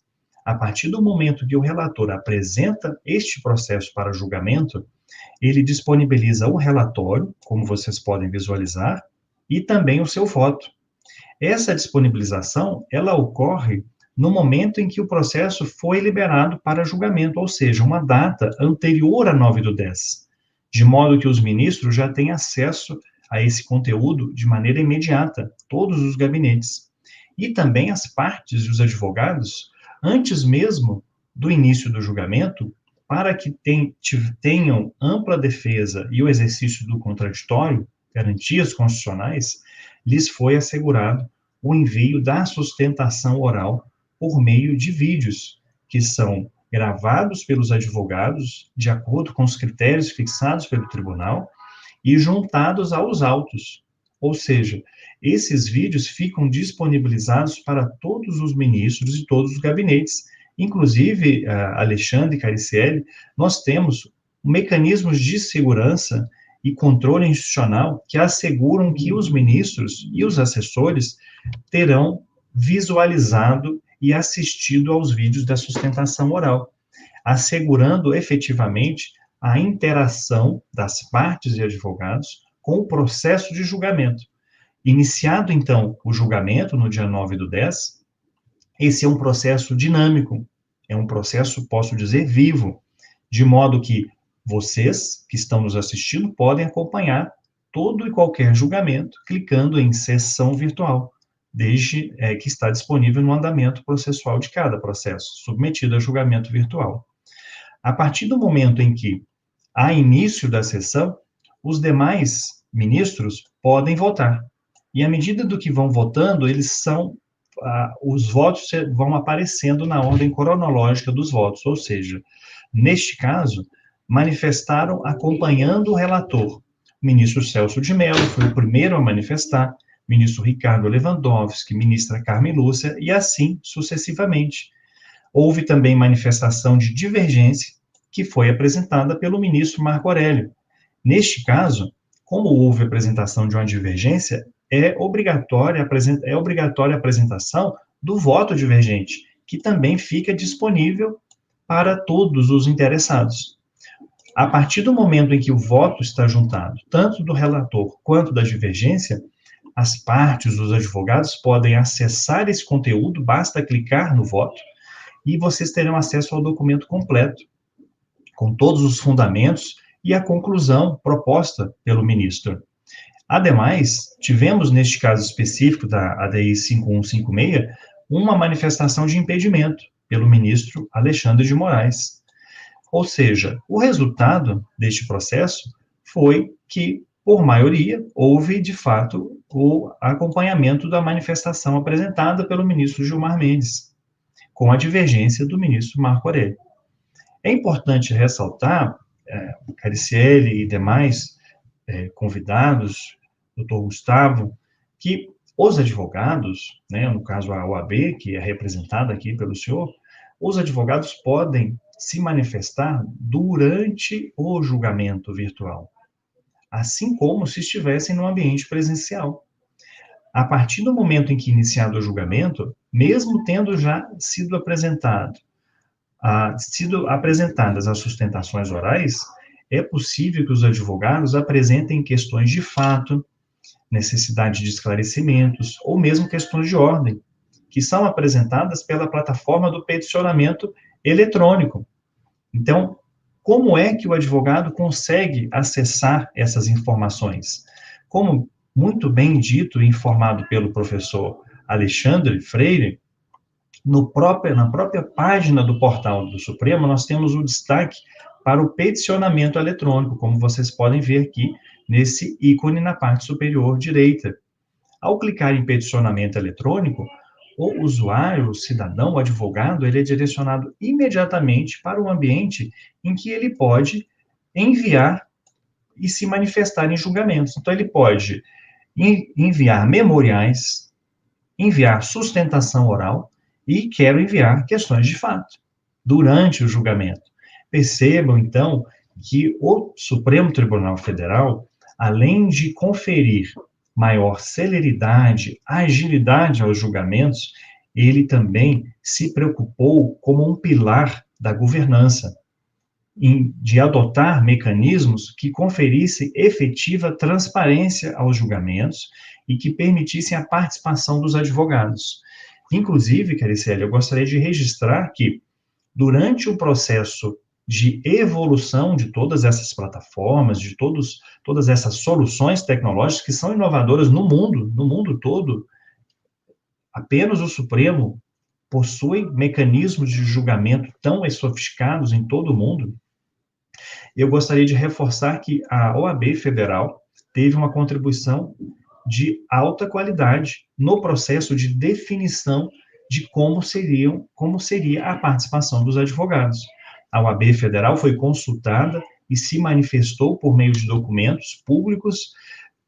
D: A partir do momento que o relator apresenta este processo para julgamento, ele disponibiliza o relatório, como vocês podem visualizar, e também o seu voto. Essa disponibilização, ela ocorre no momento em que o processo foi liberado para julgamento, ou seja, uma data anterior a 9/10, de modo que os ministros já têm acesso a esse conteúdo de maneira imediata, todos os gabinetes. E também as partes e os advogados, antes mesmo do início do julgamento, para que tenham ampla defesa e o exercício do contraditório, garantias constitucionais, lhes foi assegurado o envio da sustentação oral por meio de vídeos, que são gravados pelos advogados, de acordo com os critérios fixados pelo tribunal, e juntados aos autos. Ou seja, esses vídeos ficam disponibilizados para todos os ministros e todos os gabinetes. Inclusive, Alexandre e Caricielli, nós temos mecanismos de segurança e controle institucional que asseguram que os ministros e os assessores terão visualizado e assistido aos vídeos da sustentação oral, assegurando efetivamente a interação das partes e advogados com o processo de julgamento. Iniciado, então, o julgamento no dia 9/10, esse é um processo dinâmico, é um processo, posso dizer, vivo, de modo que vocês que estão nos assistindo podem acompanhar todo e qualquer julgamento clicando em sessão virtual, desde que está disponível no andamento processual de cada processo, submetido a julgamento virtual. A partir do momento em que há início da sessão, os demais ministros podem votar. E à medida do que vão votando, os votos vão aparecendo na ordem cronológica dos votos, ou seja, neste caso, manifestaram acompanhando o relator. O ministro Celso de Mello foi o primeiro a manifestar, ministro Ricardo Lewandowski, ministra Carmen Lúcia, e assim sucessivamente. Houve também manifestação de divergência, que foi apresentada pelo ministro Marco Aurélio. Neste caso, como houve apresentação de uma divergência, é obrigatória a apresentação do voto divergente, que também fica disponível para todos os interessados. A partir do momento em que o voto está juntado, tanto do relator quanto da divergência, as partes, os advogados, podem acessar esse conteúdo, basta clicar no voto, e vocês terão acesso ao documento completo, com todos os fundamentos e a conclusão proposta pelo ministro. Ademais, tivemos, neste caso específico da ADI 5156, uma manifestação de impedimento pelo ministro Alexandre de Moraes. Ou seja, o resultado deste processo foi que, por maioria, houve, de fato, o acompanhamento da manifestação apresentada pelo ministro Gilmar Mendes, com a divergência do ministro Marco Aurélio. É importante ressaltar, Cariciele e demais convidados, doutor Gustavo, que os advogados, no caso a OAB, que é representada aqui pelo senhor, os advogados podem se manifestar durante o julgamento virtual, assim como se estivessem no ambiente presencial. A partir do momento em que iniciado o julgamento, mesmo tendo já sido apresentadas as sustentações orais, é possível que os advogados apresentem questões de fato, necessidade de esclarecimentos, ou mesmo questões de ordem, que são apresentadas pela plataforma do peticionamento eletrônico. Então, como é que o advogado consegue acessar essas informações? Como muito bem dito e informado pelo professor Alexandre Freire, na própria página do portal do Supremo, nós temos o destaque para o peticionamento eletrônico, como vocês podem ver aqui nesse ícone na parte superior direita. Ao clicar em peticionamento eletrônico, o usuário, o cidadão, o advogado, ele é direcionado imediatamente para o ambiente em que ele pode enviar e se manifestar em julgamentos. Então, ele pode enviar memoriais, enviar sustentação oral e quero enviar questões de fato durante o julgamento. Percebam, então, que o Supremo Tribunal Federal, além de conferir maior celeridade, agilidade aos julgamentos, ele também se preocupou como um pilar da governança, de adotar mecanismos que conferissem efetiva transparência aos julgamentos e que permitissem a participação dos advogados. Inclusive, Cariciele, eu gostaria de registrar que, durante o processo de evolução de todas essas plataformas, de todas essas soluções tecnológicas que são inovadoras no mundo todo, apenas o Supremo possui mecanismos de julgamento tão sofisticados em todo o mundo. Eu gostaria de reforçar que a OAB Federal teve uma contribuição de alta qualidade no processo de definição de como seria a participação dos advogados. A OAB Federal foi consultada e se manifestou por meio de documentos públicos,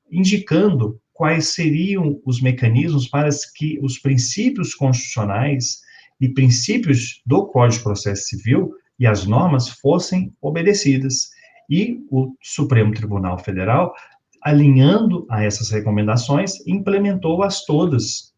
D: indicando quais seriam os mecanismos para que os princípios constitucionais e princípios do Código de Processo Civil e as normas fossem obedecidas. E o Supremo Tribunal Federal, alinhando a essas recomendações, implementou-as todas.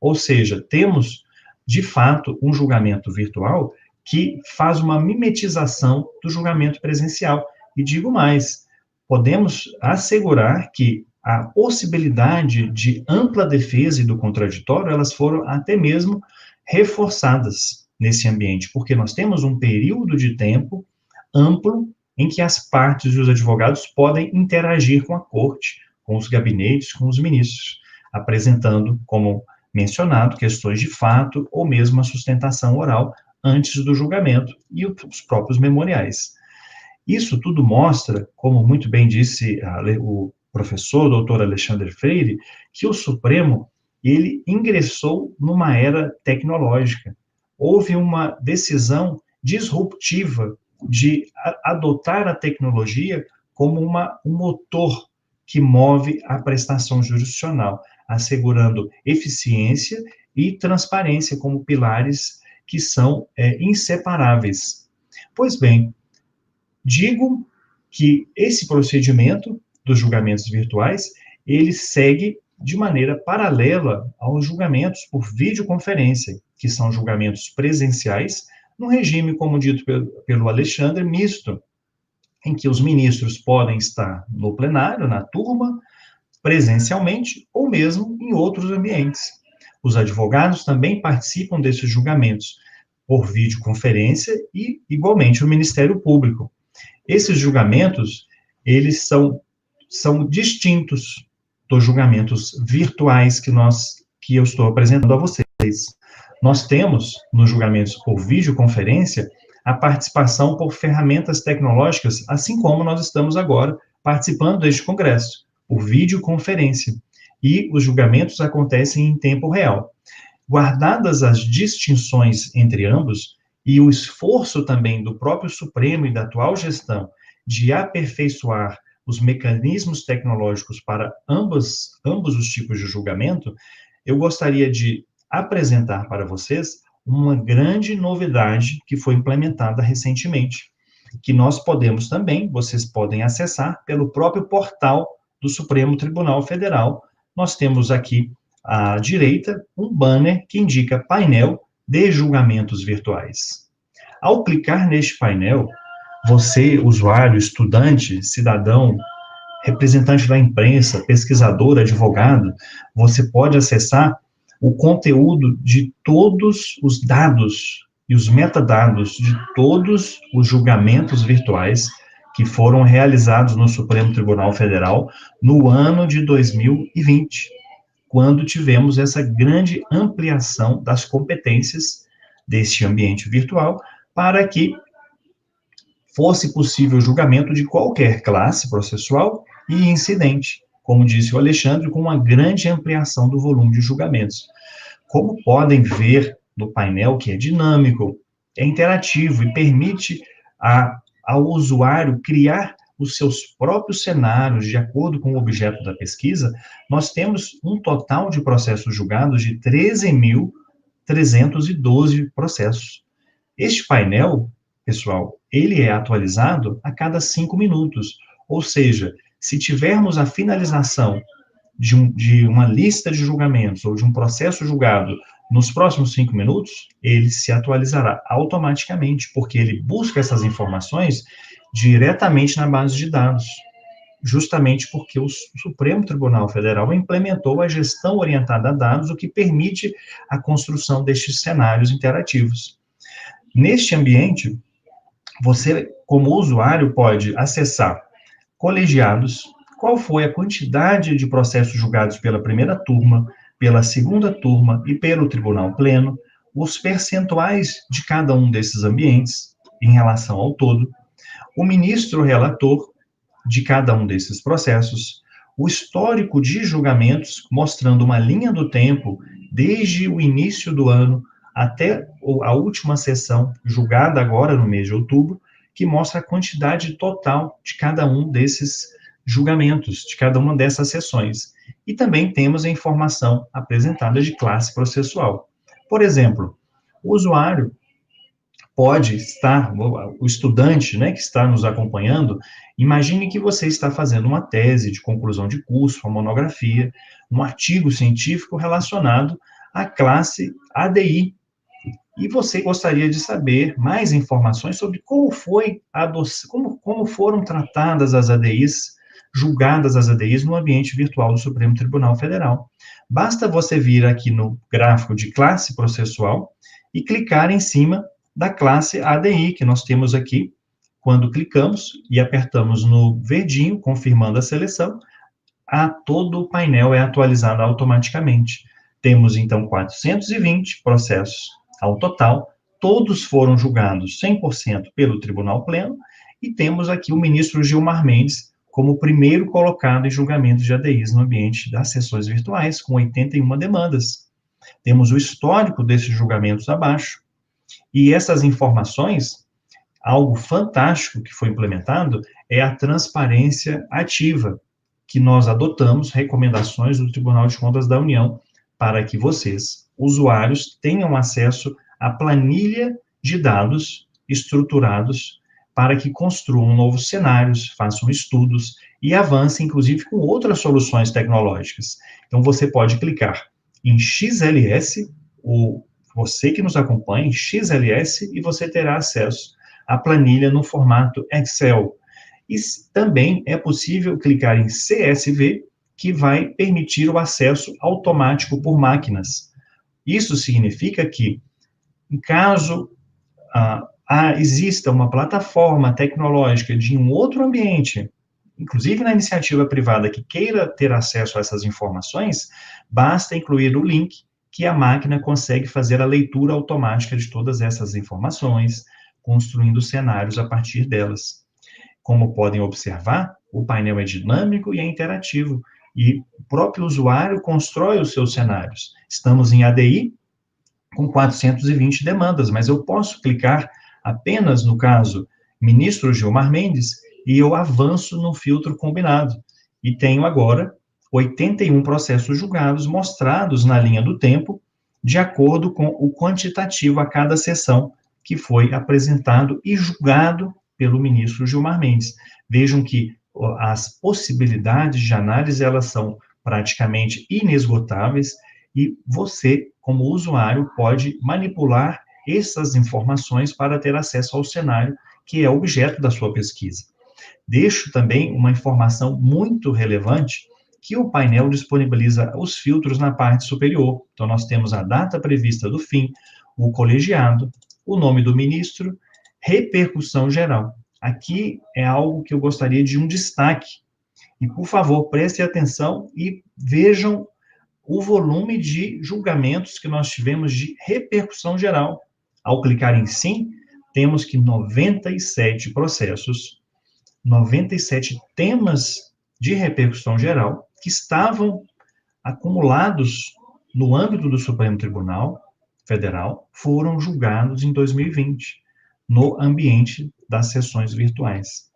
D: Ou seja, temos, de fato, um julgamento virtual que faz uma mimetização do julgamento presencial. E digo mais, podemos assegurar que a possibilidade de ampla defesa e do contraditório, elas foram até mesmo reforçadas nesse ambiente, porque nós temos um período de tempo amplo em que as partes e os advogados podem interagir com a corte, com os gabinetes, com os ministros, apresentando, como mencionado, questões de fato ou mesmo a sustentação oral antes do julgamento e os próprios memoriais. Isso tudo mostra, como muito bem disse o professor, doutor Alexandre Freire, que o Supremo, ele ingressou numa era tecnológica. Houve uma decisão disruptiva de adotar a tecnologia como um motor que move a prestação jurisdicional. assegurando eficiência e transparência como pilares que são inseparáveis. Pois bem, digo que esse procedimento dos julgamentos virtuais, ele segue de maneira paralela aos julgamentos por videoconferência, que são julgamentos presenciais, no regime, como dito pelo Alexandre, misto, em que os ministros podem estar no plenário, na turma, presencialmente, ou mesmo em outros ambientes. Os advogados também participam desses julgamentos por videoconferência e, igualmente, o Ministério Público. Esses julgamentos, eles são distintos dos julgamentos virtuais que eu estou apresentando a vocês. Nós temos, nos julgamentos por videoconferência, a participação por ferramentas tecnológicas, assim como nós estamos agora participando deste congresso, por videoconferência. E os julgamentos acontecem em tempo real. Guardadas as distinções entre ambos, e o esforço também do próprio Supremo e da atual gestão de aperfeiçoar os mecanismos tecnológicos para ambos os tipos de julgamento, eu gostaria de apresentar para vocês uma grande novidade que foi implementada recentemente, que nós podemos também, vocês podem acessar pelo próprio portal do Supremo Tribunal Federal. Nós temos aqui à direita um banner que indica painel de julgamentos virtuais. Ao clicar neste painel, você, usuário, estudante, cidadão, representante da imprensa, pesquisador, advogado, você pode acessar o conteúdo de todos os dados e os metadados de todos os julgamentos virtuais que foram realizados no Supremo Tribunal Federal no ano de 2020, quando tivemos essa grande ampliação das competências deste ambiente virtual para que fosse possível o julgamento de qualquer classe processual e incidente, como disse o Alexandre, com uma grande ampliação do volume de julgamentos. Como podem ver no painel, que é dinâmico, é interativo e permite ao usuário criar os seus próprios cenários de acordo com o objeto da pesquisa, nós temos um total de processos julgados de 13.312 processos. Este painel, pessoal, ele é atualizado a cada 5 minutos, ou seja, se tivermos a finalização de uma lista de julgamentos ou de um processo julgado nos próximos 5 minutos, ele se atualizará automaticamente, porque ele busca essas informações diretamente na base de dados, justamente porque o Supremo Tribunal Federal implementou a gestão orientada a dados, o que permite a construção destes cenários interativos. Neste ambiente, você, como usuário, pode acessar colegiados, qual foi a quantidade de processos julgados pela primeira turma, pela segunda turma e pelo Tribunal Pleno, os percentuais de cada um desses ambientes em relação ao todo, o ministro relator de cada um desses processos, o histórico de julgamentos, mostrando uma linha do tempo desde o início do ano até a última sessão, julgada agora no mês de outubro, que mostra a quantidade total de cada um desses julgamentos, de cada uma dessas sessões. E também temos a informação apresentada de classe processual. Por exemplo, o usuário pode estar, o estudante, né, que está nos acompanhando, imagine que você está fazendo uma tese de conclusão de curso, uma monografia, um artigo científico relacionado à classe ADI, e você gostaria de saber mais informações sobre como foram tratadas as ADIs, julgadas as ADIs no ambiente virtual do Supremo Tribunal Federal. Basta você vir aqui no gráfico de classe processual e clicar em cima da classe ADI, que nós temos aqui. Quando clicamos e apertamos no verdinho, confirmando a seleção, todo o painel é atualizado automaticamente. Temos, então, 420 processos ao total, todos foram julgados 100% pelo Tribunal Pleno, e temos aqui o ministro Gilmar Mendes como primeiro colocado em julgamento de ADIs no ambiente das sessões virtuais, com 81 demandas. Temos o histórico desses julgamentos abaixo, e essas informações, algo fantástico que foi implementado, é a transparência ativa, que nós adotamos recomendações do Tribunal de Contas da União para que vocês, usuários, tenham acesso à planilha de dados estruturados para que construam novos cenários, façam estudos e avancem, inclusive, com outras soluções tecnológicas. Então, você pode clicar em XLS, você que nos acompanha, em XLS, e você terá acesso à planilha no formato Excel. E também é possível clicar em CSV, que vai permitir o acesso automático por máquinas. Isso significa que, em caso exista uma plataforma tecnológica de um outro ambiente, inclusive na iniciativa privada, que queira ter acesso a essas informações, basta incluir o link que a máquina consegue fazer a leitura automática de todas essas informações, construindo cenários a partir delas. Como podem observar, o painel é dinâmico e é interativo, e o próprio usuário constrói os seus cenários. Estamos em ADI com 420 demandas, mas eu posso clicar apenas no caso ministro Gilmar Mendes e eu avanço no filtro combinado. E tenho agora 81 processos julgados mostrados na linha do tempo, de acordo com o quantitativo a cada sessão que foi apresentado e julgado pelo ministro Gilmar Mendes. Vejam que as possibilidades de análise, elas são praticamente inesgotáveis, e você, como usuário, pode manipular essas informações para ter acesso ao cenário que é objeto da sua pesquisa. Deixo também uma informação muito relevante, que o painel disponibiliza os filtros na parte superior. Então, nós temos a data prevista do fim, o colegiado, o nome do ministro, repercussão geral. Aqui é algo que eu gostaria de um destaque. E, por favor, prestem atenção e vejam o volume de julgamentos que nós tivemos de repercussão geral. Ao clicar em sim, temos que 97 processos, 97 temas de repercussão geral que estavam acumulados no âmbito do Supremo Tribunal Federal foram julgados em 2020, no ambiente das sessões virtuais.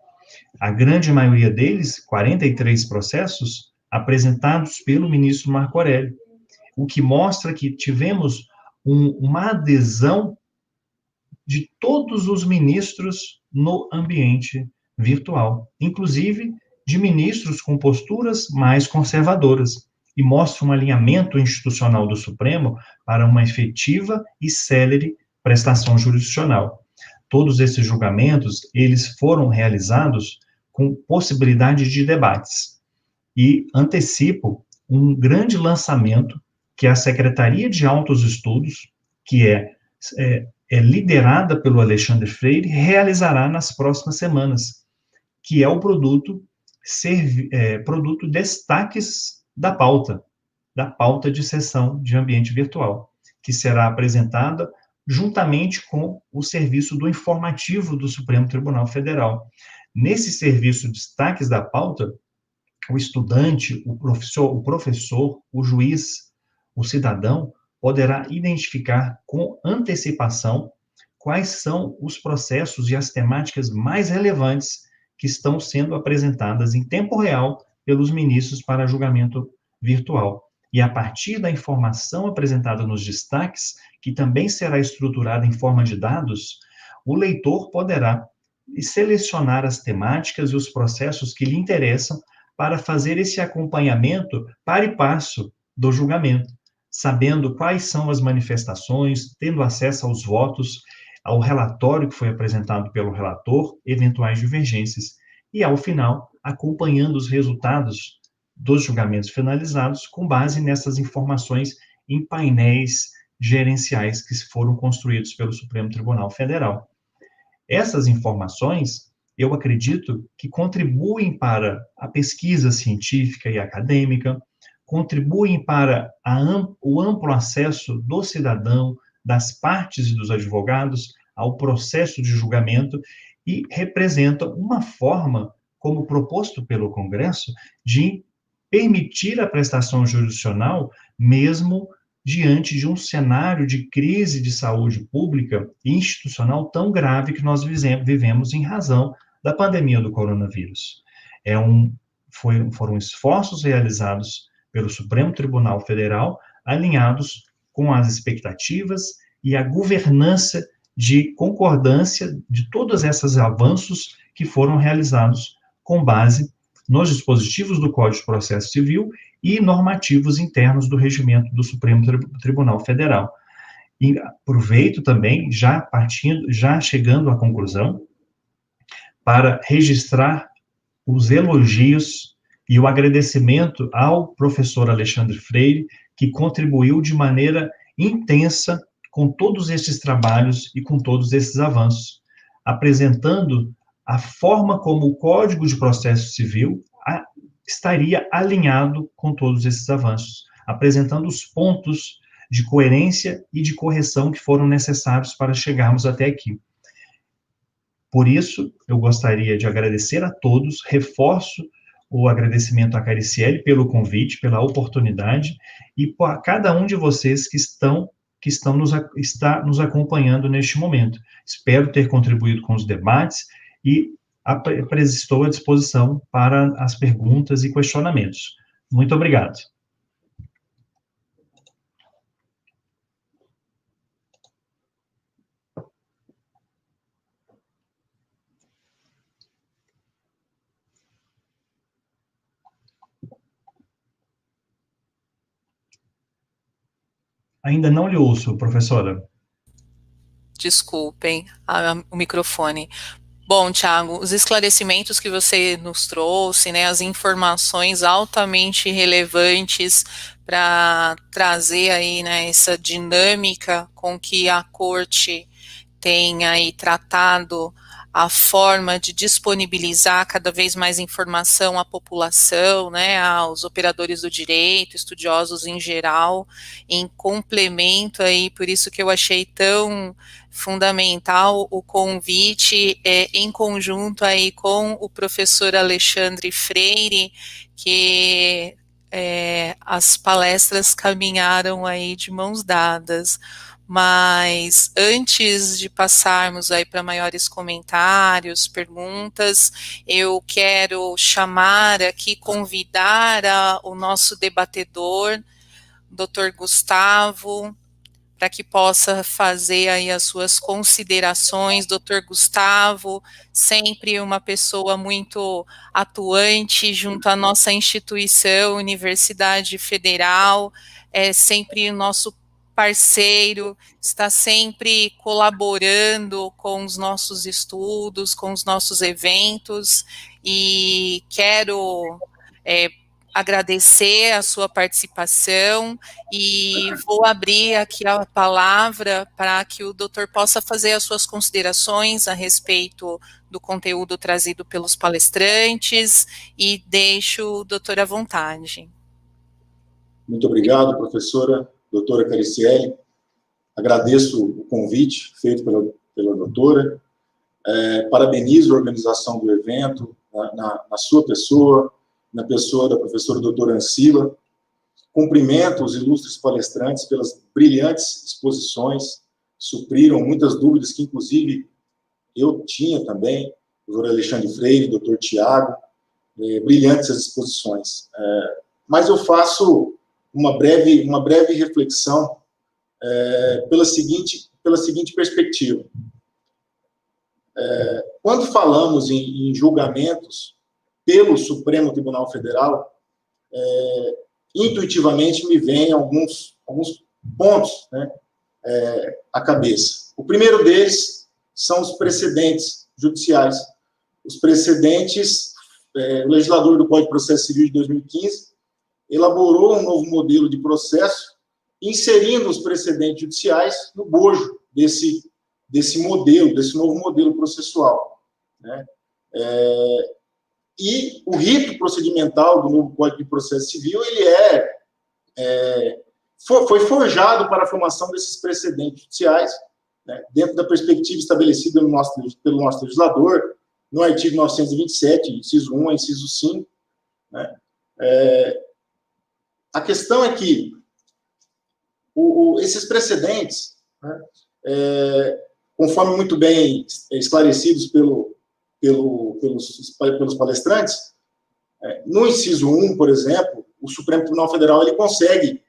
D: A grande maioria deles, 43 processos, apresentados pelo ministro Marco Aurélio, o que mostra que tivemos uma adesão de todos os ministros no ambiente virtual, inclusive de ministros com posturas mais conservadoras, e mostra um alinhamento institucional do Supremo para uma efetiva e célere prestação jurisdicional. Todos esses julgamentos, eles foram realizados com possibilidade de debates. E antecipo um grande lançamento que a Secretaria de Altos Estudos, que é liderada pelo Alexandre Freire, realizará nas próximas semanas, que é o produto Destaques da pauta de sessão de ambiente virtual, que será apresentada juntamente com o serviço do informativo do Supremo Tribunal Federal. Nesse serviço Destaques da Pauta, o estudante, o professor, o juiz, o cidadão, poderá identificar com antecipação quais são os processos e as temáticas mais relevantes que estão sendo apresentadas em tempo real pelos ministros para julgamento virtual. E a partir da informação apresentada nos destaques, que também será estruturada em forma de dados, o leitor poderá selecionar as temáticas e os processos que lhe interessam para fazer esse acompanhamento par e passo do julgamento, sabendo quais são as manifestações, tendo acesso aos votos, ao relatório que foi apresentado pelo relator, eventuais divergências, e, ao final, acompanhando os resultados dos julgamentos finalizados com base nessas informações em painéis gerenciais que foram construídos pelo Supremo Tribunal Federal. Essas informações, eu acredito que contribuem para a pesquisa científica e acadêmica, contribuem para o amplo acesso do cidadão, das partes e dos advogados ao processo de julgamento e representam uma forma, como proposto pelo Congresso, de permitir a prestação jurisdicional mesmo diante de um cenário de crise de saúde pública e institucional tão grave que nós vivemos em razão da pandemia do coronavírus. É um foram esforços realizados pelo Supremo Tribunal Federal, alinhados com as expectativas e a governança de concordância de todos esses avanços que foram realizados com base nos dispositivos do Código de Processo Civil e normativos internos do regimento do Supremo Tribunal Federal. E aproveito também, já chegando à conclusão, para registrar os elogios e o agradecimento ao professor Alexandre Freire, que contribuiu de maneira intensa com todos esses trabalhos e com todos esses avanços, apresentando a forma como o Código de Processo Civil estaria alinhado com todos esses avanços, apresentando os pontos de coerência e de correção que foram necessários para chegarmos até aqui. Por isso, eu gostaria de agradecer a todos, reforço o agradecimento à Cariciele pelo convite, pela oportunidade, e a cada um de vocês que está nos acompanhando neste momento. Espero ter contribuído com os debates e estou à disposição para as perguntas e questionamentos. Muito obrigado. Ainda não lhe ouço, professora.
A: Desculpem o microfone. Bom, Thiago, os esclarecimentos que você nos trouxe, né, as informações altamente relevantes para trazer aí, né, essa dinâmica com que a Corte tem aí tratado a forma de disponibilizar cada vez mais informação à população, né, aos operadores do direito, estudiosos em geral, em complemento aí, por isso que eu achei tão fundamental o convite em conjunto aí com o professor Alexandre Freire, que as palestras caminharam aí de mãos dadas. Mas antes de passarmos aí para maiores comentários, perguntas, eu quero chamar aqui, convidar o nosso debatedor, Dr. Gustavo, para que possa fazer aí as suas considerações. Dr. Gustavo, sempre uma pessoa muito atuante junto à nossa instituição, Universidade Federal, é sempre o nosso parceiro, está sempre colaborando com os nossos estudos, com os nossos eventos, e quero agradecer a sua participação e vou abrir aqui a palavra para que o doutor possa fazer as suas considerações a respeito do conteúdo trazido pelos palestrantes e deixo o doutor à vontade.
E: Muito obrigado, professora, doutora Cariciele. Agradeço o convite feito pela doutora. Parabenizo a organização do evento, na sua pessoa, na pessoa da professora doutora Ancila. Cumprimento os ilustres palestrantes pelas brilhantes exposições, supriram muitas dúvidas que, inclusive, eu tinha também, o doutor Alexandre Freire, o doutor Tiago, brilhantes as exposições. Mas eu faço uma breve reflexão pela seguinte perspectiva. Quando falamos em julgamentos pelo Supremo Tribunal Federal, intuitivamente me vêm alguns pontos, né, à cabeça. O primeiro deles são os precedentes judiciais. Os precedentes, o legislador do Código de Processo Civil de 2015 elaborou um novo modelo de processo, inserindo os precedentes judiciais no bojo desse novo modelo processual, né? E o rito procedimental do novo Código de Processo Civil, ele foi forjado para a formação desses precedentes judiciais, né, dentro da perspectiva estabelecida pelo nosso legislador, no artigo 927, inciso 1 e inciso 5, né? A questão é que esses precedentes, né, conforme muito bem esclarecidos pelos palestrantes, No inciso 1, por exemplo, o Supremo Tribunal Federal ele consegue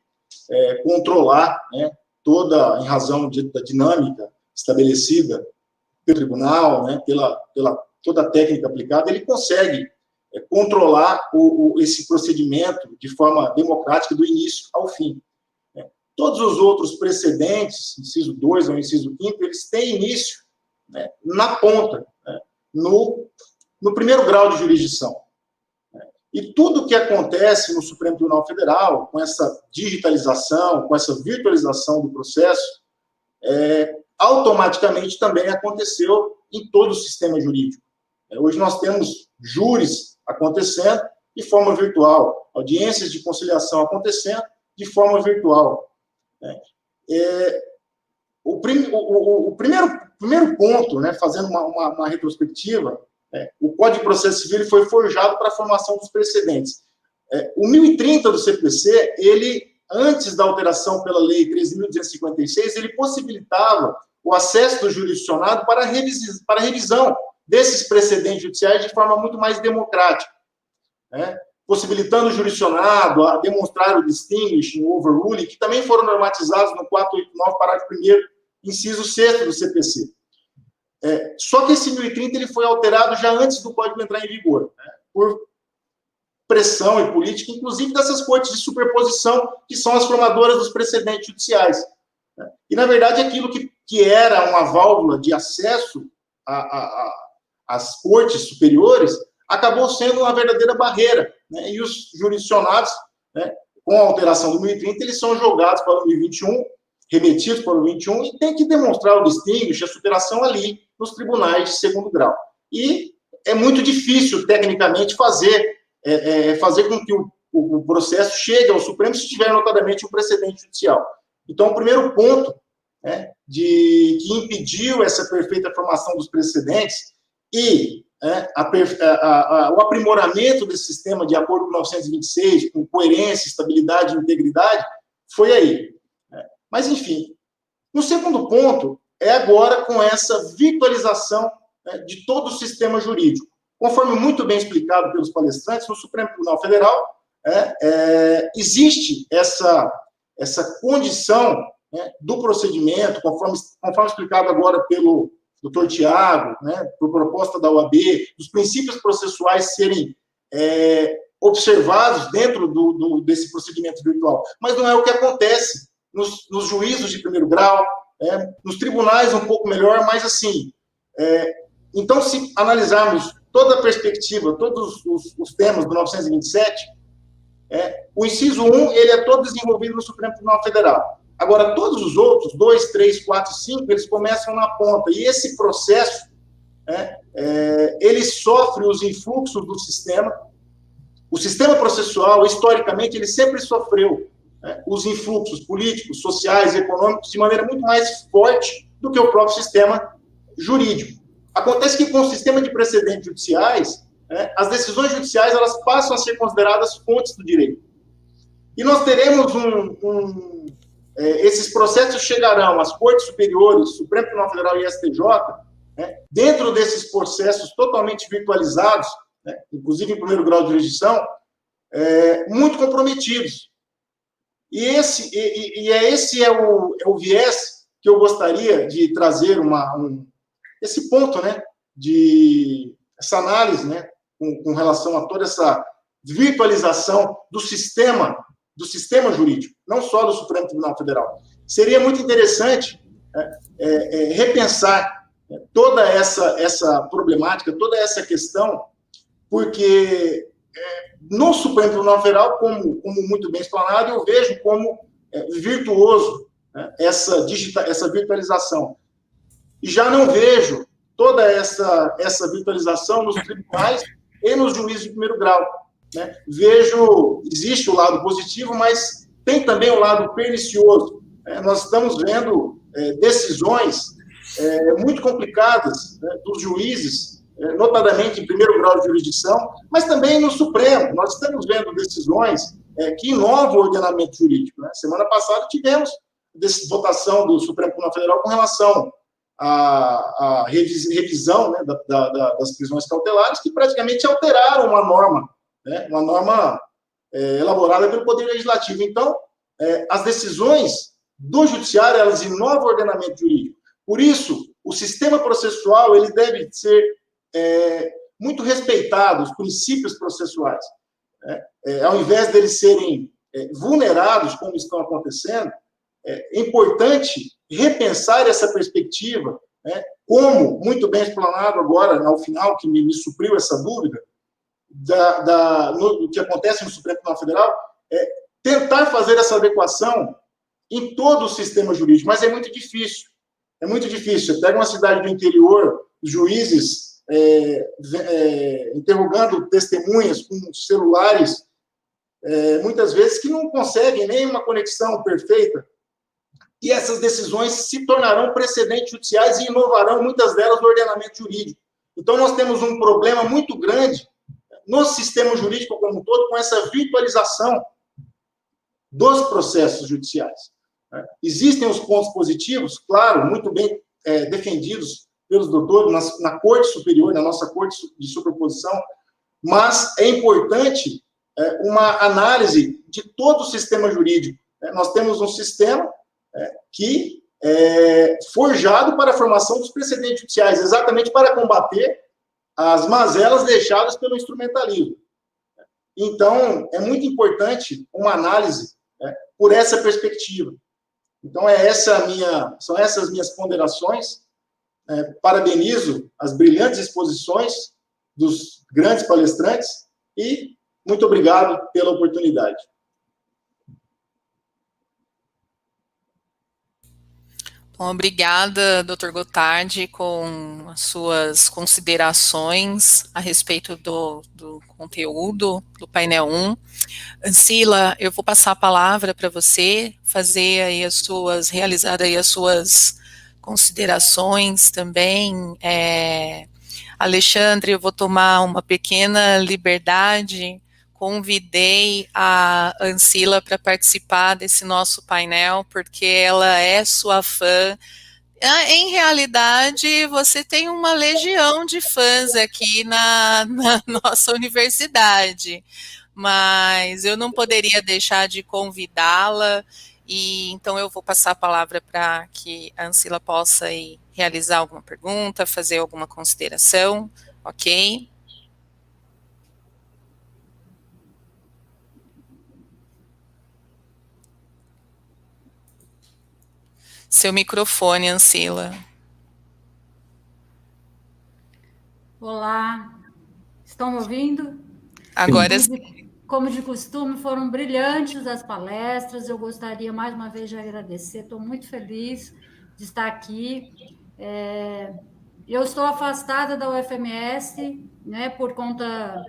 E: controlar, né, toda, em razão da dinâmica estabelecida pelo tribunal, né, pela toda a técnica aplicada, ele consegue controlar esse procedimento de forma democrática do início ao fim. Todos os outros precedentes, inciso 2 ou inciso 5º, eles têm início, né, na ponta, né, no primeiro grau de jurisdição. E tudo que acontece no Supremo Tribunal Federal, com essa digitalização, com essa virtualização do processo, automaticamente também aconteceu em todo o sistema jurídico. Hoje nós temos júris acontecendo de forma virtual, audiências de conciliação acontecendo de forma virtual. O primeiro ponto, né, fazendo uma retrospectiva, o Código de Processo Civil foi forjado para a formação dos precedentes. O 1030 do CPC, ele, antes da alteração pela Lei 13.256, ele possibilitava o acesso do jurisdicionado para a revisão desses precedentes judiciais de forma muito mais democrática, né? Possibilitando o jurisdicionado a demonstrar o distinguishing, o overruling, que também foram normatizados no 489, parágrafo 1º, inciso 6º do CPC. Só que esse 1030 ele foi alterado já antes do Código entrar em vigor, né, por pressão e política, inclusive dessas cortes de superposição, que são as formadoras dos precedentes judiciais. Né? E, na verdade, aquilo que era uma válvula de acesso às cortes superiores acabou sendo uma verdadeira barreira, né? E os jurisdicionados, né, com a alteração do 1030, eles são jogados para o 1021, remetidos para o 21, e tem que demonstrar o distinguish, a superação ali, nos tribunais de segundo grau. E é muito difícil, tecnicamente, fazer com que o processo chegue ao Supremo se tiver, notadamente, um precedente judicial. Então, o primeiro ponto, né, que impediu essa perfeita formação dos precedentes e o aprimoramento desse sistema de acordo com 926, com coerência, estabilidade e integridade, foi aí. Mas, enfim, no segundo ponto, agora com essa virtualização, né, de todo o sistema jurídico. Conforme muito bem explicado pelos palestrantes, no Supremo Tribunal Federal, existe essa condição, né, do procedimento, conforme explicado agora pelo Dr. Tiago, né, por proposta da OAB, dos princípios processuais serem observados dentro desse procedimento virtual. Mas não é o que acontece nos juízos de primeiro grau, nos tribunais um pouco melhor, mas assim, então, se analisarmos toda a perspectiva, todos os temas do 927, o inciso 1, ele é todo desenvolvido no Supremo Tribunal Federal. Agora, todos os outros, 2, 3, 4, 5, eles começam na ponta, e esse processo, ele sofre os influxos do sistema. O sistema processual, historicamente, ele sempre sofreu os influxos políticos, sociais, econômicos, de maneira muito mais forte do que o próprio sistema jurídico. Acontece que, com o sistema de precedentes judiciais, as decisões judiciais elas passam a ser consideradas fontes do direito. E nós teremos esses processos chegarão às cortes superiores, Supremo Tribunal Federal e STJ, dentro desses processos totalmente virtualizados, inclusive em primeiro grau de jurisdição, muito comprometidos. E esse é o viés que eu gostaria de trazer esse ponto, né, essa análise, né, com relação a toda essa virtualização do sistema jurídico, não só do Supremo Tribunal Federal. Seria muito interessante repensar toda essa problemática, toda essa questão, porque no Supremo Tribunal Federal, como muito bem explanado, eu vejo como virtuoso, né, essa virtualização. E já não vejo toda essa virtualização nos tribunais e nos juízes de primeiro grau. Né? Existe o lado positivo, mas tem também o lado pernicioso. Nós estamos vendo decisões muito complicadas, né, dos juízes, notadamente em primeiro grau de jurisdição, mas também no Supremo. Nós estamos vendo decisões que inovam o ordenamento jurídico. Né? Semana passada tivemos votação do Supremo Tribunal Federal com relação à revisão, né, das prisões cautelares, que praticamente alteraram uma norma né? Uma norma elaborada pelo Poder Legislativo. Então, as decisões do Judiciário, elas inovam o ordenamento jurídico. Por isso, o sistema processual ele deve ser muito respeitado, os princípios processuais. Ao invés deles serem vulnerados, como estão acontecendo, é importante repensar essa perspectiva, né, como, muito bem explanado agora, ao final, que me supriu essa dúvida, do que acontece no Supremo Tribunal Federal, tentar fazer essa adequação em todo o sistema jurídico, mas é muito difícil. É muito difícil. Você pega uma cidade do interior, os juízes interrogando testemunhas com celulares, muitas vezes que não conseguem nem uma conexão perfeita, e essas decisões se tornarão precedentes judiciais e inovarão, muitas delas, no ordenamento jurídico. Então, nós temos um problema muito grande no sistema jurídico como um todo, com essa virtualização dos processos judiciais. Existem os pontos positivos, claro, muito bem defendidos pelos doutores na Corte Superior, na nossa Corte de Superposição, mas é importante uma análise de todo o sistema jurídico. Nós temos um sistema que é forjado para a formação dos precedentes judiciais, exatamente para combater as mazelas deixadas pelo instrumentalismo. Então, é muito importante uma análise por essa perspectiva. Então, são essas minhas ponderações. Parabenizo as brilhantes exposições dos grandes palestrantes e muito obrigado pela oportunidade.
A: Bom, obrigada, Dr. Gotardi, com as suas considerações a respeito do conteúdo do painel 1. Ancila, eu vou passar a palavra para você fazer aí realizar aí as suas considerações também. Alexandre, eu vou tomar uma pequena liberdade. Convidei a Ancila para participar desse nosso painel, porque ela é sua fã. Em realidade, você tem uma legião de fãs aqui na nossa universidade, mas eu não poderia deixar de convidá-la, e então eu vou passar a palavra para que a Ancila possa aí realizar alguma pergunta, fazer alguma consideração, ok? Seu microfone, Ancila.
B: Olá, estão me ouvindo?
A: Agora sim.
B: Como de costume, foram brilhantes as palestras, eu gostaria mais uma vez de agradecer, estou muito feliz de estar aqui. Eu estou afastada da UFMS, né, por conta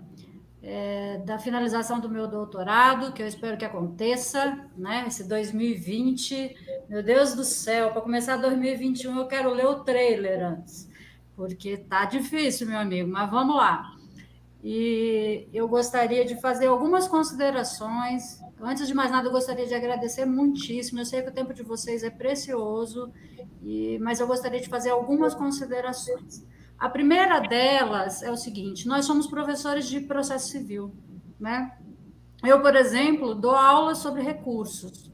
B: da finalização do meu doutorado, que eu espero que aconteça, né, esse 2020. Meu Deus do céu, para começar 2021 eu quero ler o trailer antes, porque tá difícil, meu amigo, mas vamos lá. E eu gostaria de fazer algumas considerações. Antes de mais nada, eu gostaria de agradecer muitíssimo. Eu sei que o tempo de vocês é precioso, mas eu gostaria de fazer algumas considerações. A primeira delas é o seguinte: nós somos professores de processo civil, né? Eu, por exemplo, dou aula sobre recursos.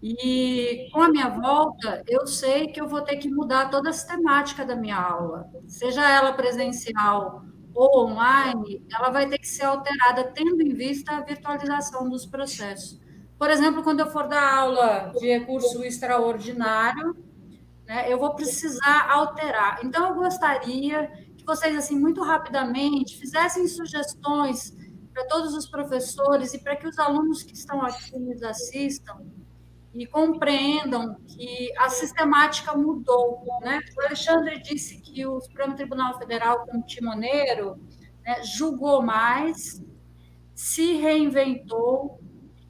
B: E com a minha volta, eu sei que eu vou ter que mudar toda a sistemática da minha aula, seja ela presencial ou online, ela vai ter que ser alterada tendo em vista a virtualização dos processos. Por exemplo, quando eu for dar aula de recurso extraordinário, né, eu vou precisar alterar. Então, eu gostaria que vocês, assim, muito rapidamente, fizessem sugestões para todos os professores e para que os alunos que estão aqui nos assistam e compreendam que a sistemática mudou, né? O Alexandre disse que o Supremo Tribunal Federal, como timoneiro, né, julgou mais, se reinventou,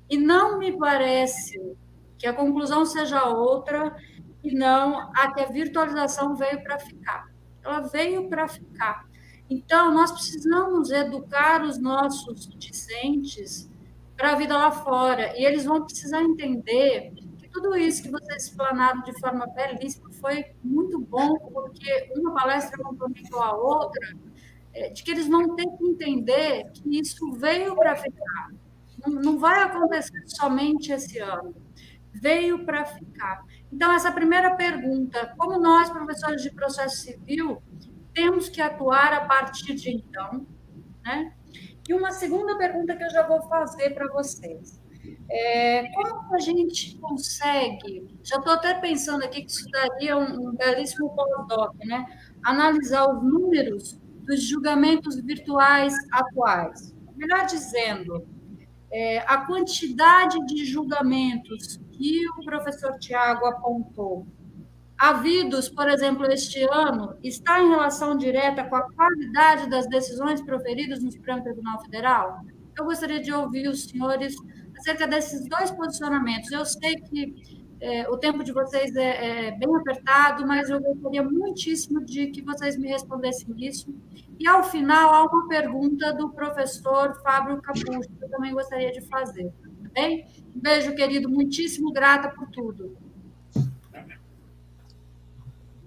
B: e não me parece que a conclusão seja outra, e não a que a virtualização veio para ficar. Ela veio para ficar. Então, nós precisamos educar os nossos discentes para a vida lá fora, e eles vão precisar entender que tudo isso que vocês explanaram de forma belíssima foi muito bom, porque uma palestra complementou a outra, de que eles vão ter que entender que isso veio para ficar. Não vai acontecer somente esse ano. Veio para ficar. Então, essa primeira pergunta, como nós, professores de processo civil, temos que atuar a partir de então, né? E uma segunda pergunta que eu já vou fazer para vocês. Como a gente consegue, já estou até pensando aqui que isso daria um belíssimo pós-doc, né? Analisar os números dos julgamentos virtuais atuais. Melhor dizendo, a quantidade de julgamentos que o professor Tiago apontou, havidos, por exemplo, este ano, está em relação direta com a qualidade das decisões proferidas no Supremo Tribunal Federal? Eu gostaria de ouvir os senhores acerca desses dois posicionamentos. Eu sei que o tempo de vocês é bem apertado, mas eu gostaria muitíssimo de que vocês me respondessem isso. E, ao final, há uma pergunta do professor Fábio Capucho, que eu também gostaria de fazer. Tá bem? Um beijo, querido. Muitíssimo grata por tudo.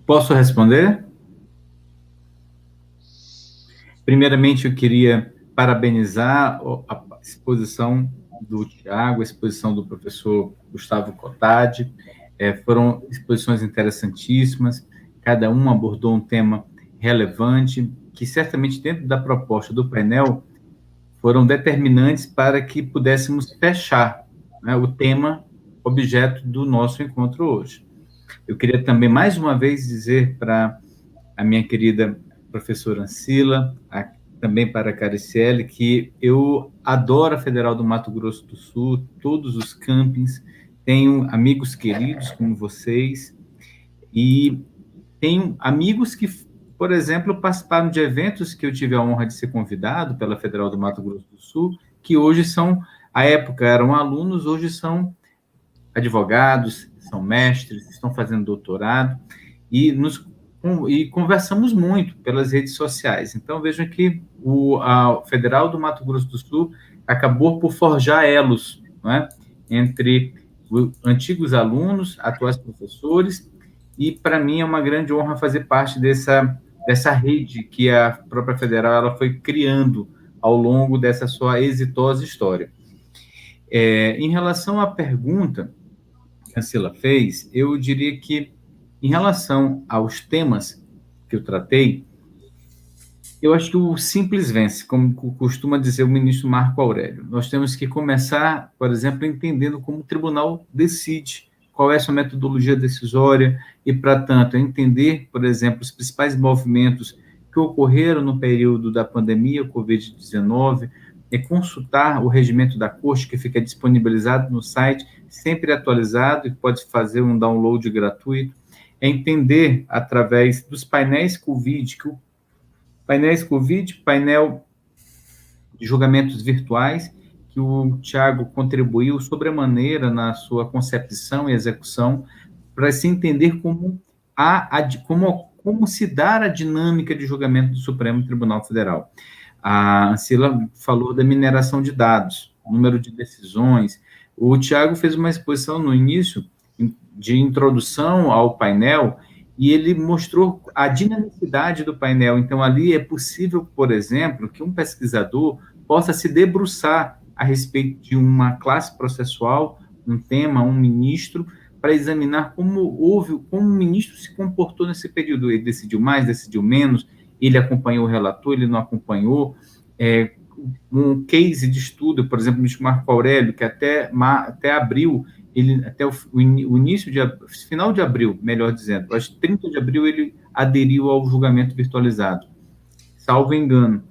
C: Posso responder? Primeiramente, eu queria parabenizar a exposição do Tiago, a exposição do professor Gustavo Cotadi. Foram exposições interessantíssimas, cada um abordou um tema relevante, que certamente dentro da proposta do painel foram determinantes para que pudéssemos fechar, né, o tema objeto do nosso encontro hoje. Eu queria também, mais uma vez, dizer para a minha querida professora Ancila, também para a Cariciele, que eu adoro a Federal do Mato Grosso do Sul, todos os campings, tenho amigos queridos como vocês, e tenho amigos que, por exemplo, participaram de eventos que eu tive a honra de ser convidado pela Federal do Mato Grosso do Sul, que hoje são, à época eram alunos, hoje são advogados, são mestres, estão fazendo doutorado, e conversamos muito pelas redes sociais. Então, vejam que a Federal do Mato Grosso do Sul acabou por forjar elos, não é? Entre antigos alunos, atuais professores, e para mim é uma grande honra fazer parte dessa rede que a própria Federal ela foi criando ao longo dessa sua exitosa história. Em relação à pergunta que a Ancila fez, eu diria que, em relação aos temas que eu tratei, eu acho que o simples vence, como costuma dizer o ministro Marco Aurélio. Nós temos que começar, por exemplo, entendendo como o tribunal decide, qual é a sua metodologia decisória, e, para tanto, entender, por exemplo, os principais movimentos que ocorreram no período da pandemia Covid-19, consultar o regimento da Corte, que fica disponibilizado no site, sempre atualizado, e pode fazer um download gratuito, entender através dos painéis Covid, painel de julgamentos virtuais, que o Tiago contribuiu sobremaneira na sua concepção e execução, para se entender como se dar a dinâmica de julgamento do Supremo Tribunal Federal. A Ancila falou da mineração de dados, número de decisões. O Tiago fez uma exposição no início de introdução ao painel, e ele mostrou a dinamicidade do painel. Então, ali é possível, por exemplo, que um pesquisador possa se debruçar a respeito de uma classe processual, um tema, um ministro, para examinar como o ministro se comportou nesse período. Ele decidiu mais, decidiu menos, ele acompanhou o relator, ele não acompanhou. Um case de estudo, por exemplo, o ministro Marco Aurélio, que até abril, até o final de abril, melhor dizendo, acho que 30 de abril ele aderiu ao julgamento virtualizado, salvo engano.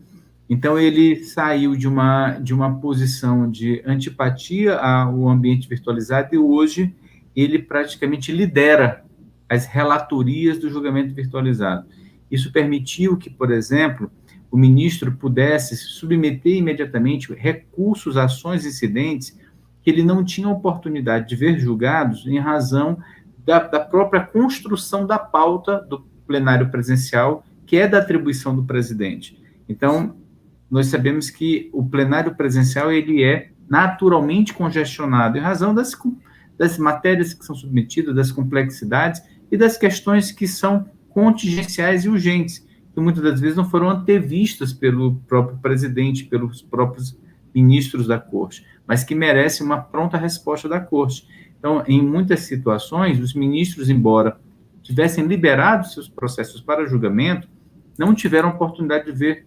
C: Então, ele saiu de uma posição de antipatia ao ambiente virtualizado, e hoje ele praticamente lidera as relatorias do julgamento virtualizado. Isso permitiu que, por exemplo, o ministro pudesse submeter imediatamente recursos, ações incidentes que ele não tinha oportunidade de ver julgados em razão da própria construção da pauta do plenário presencial, que é da atribuição do presidente. Então, nós sabemos que o plenário presencial ele é naturalmente congestionado em razão das matérias que são submetidas, das complexidades e das questões que são contingenciais e urgentes, que muitas das vezes não foram antevistas pelo próprio presidente, pelos próprios ministros da Corte, mas que merecem uma pronta resposta da Corte. Então, em muitas situações, os ministros, embora tivessem liberado seus processos para julgamento, não tiveram oportunidade de ver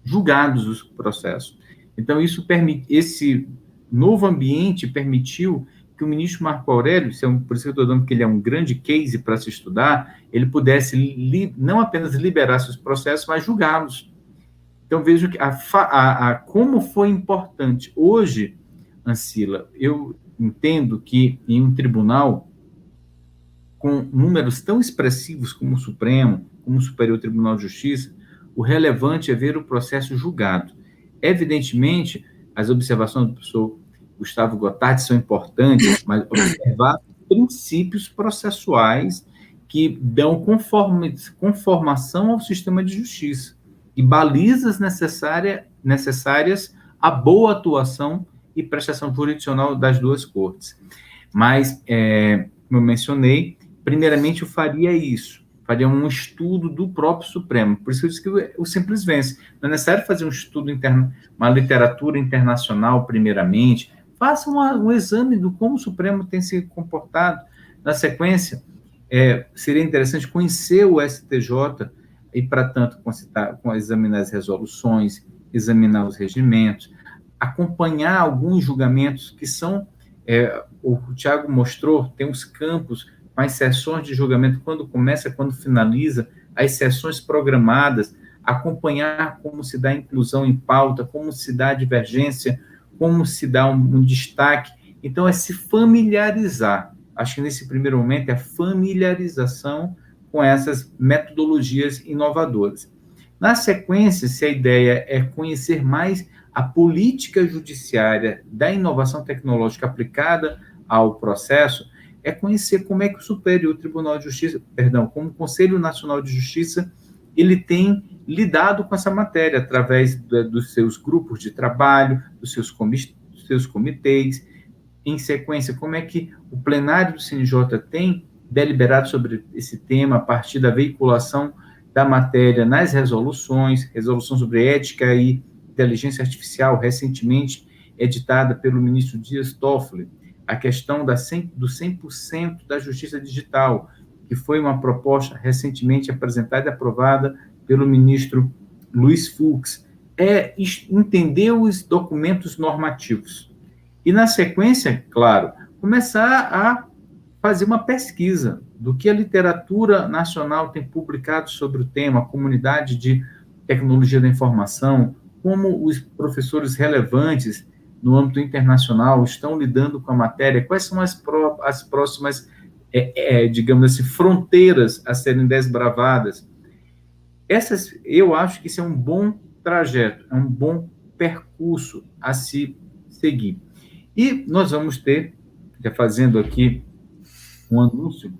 C: julgados os processos. Então, esse novo ambiente permitiu que o ministro Marco Aurélio, por isso que eu estou dando que ele é um grande case para se estudar, ele pudesse não apenas liberar seus processos, mas julgá-los. Então, vejo que como foi importante. Hoje, Ancila, eu entendo que em um tribunal com números tão expressivos como o Supremo, como o Superior Tribunal de Justiça, o relevante é ver o processo julgado. Evidentemente, as observações do professor Gustavo Gotardi são importantes, mas observar princípios processuais que dão conformação ao sistema de justiça e balizas necessárias à boa atuação e prestação jurisdicional das duas cortes. Mas, como eu mencionei, primeiramente eu faria um estudo do próprio Supremo, por isso eu disse que o simples vence. Não é necessário fazer um estudo interno, uma literatura internacional primeiramente, faça um exame do como o Supremo tem se comportado. Na sequência, seria interessante conhecer o STJ e, para tanto, examinar as resoluções, examinar os regimentos, acompanhar alguns julgamentos que são, o Tiago mostrou, tem os campos com as sessões de julgamento, quando começa, quando finaliza, as sessões programadas, acompanhar como se dá a inclusão em pauta, como se dá a divergência, como se dá um destaque. Então, é se familiarizar. Acho que nesse primeiro momento é a familiarização com essas metodologias inovadoras. Na sequência, se a ideia é conhecer mais a política judiciária da inovação tecnológica aplicada ao processo, é conhecer como é que o Superior Tribunal de Justiça, como o Conselho Nacional de Justiça, ele tem lidado com essa matéria através dos seus grupos de trabalho, dos seus comitês. Em sequência, como é que o plenário do CNJ tem deliberado sobre esse tema a partir da veiculação da matéria nas resolução sobre ética e inteligência artificial, recentemente editada pelo ministro Dias Toffoli, a questão do 100% da justiça digital, que foi uma proposta recentemente apresentada e aprovada pelo ministro Luiz Fux, entender os documentos normativos. E, na sequência, claro, começar a fazer uma pesquisa do que a literatura nacional tem publicado sobre o tema, a comunidade de tecnologia da informação, como os professores relevantes no âmbito internacional estão lidando com a matéria, quais são as próximas, digamos assim, fronteiras a serem desbravadas. Eu acho que isso é um bom trajeto, é um bom percurso a se seguir. E nós vamos ter, já fazendo aqui um anúncio,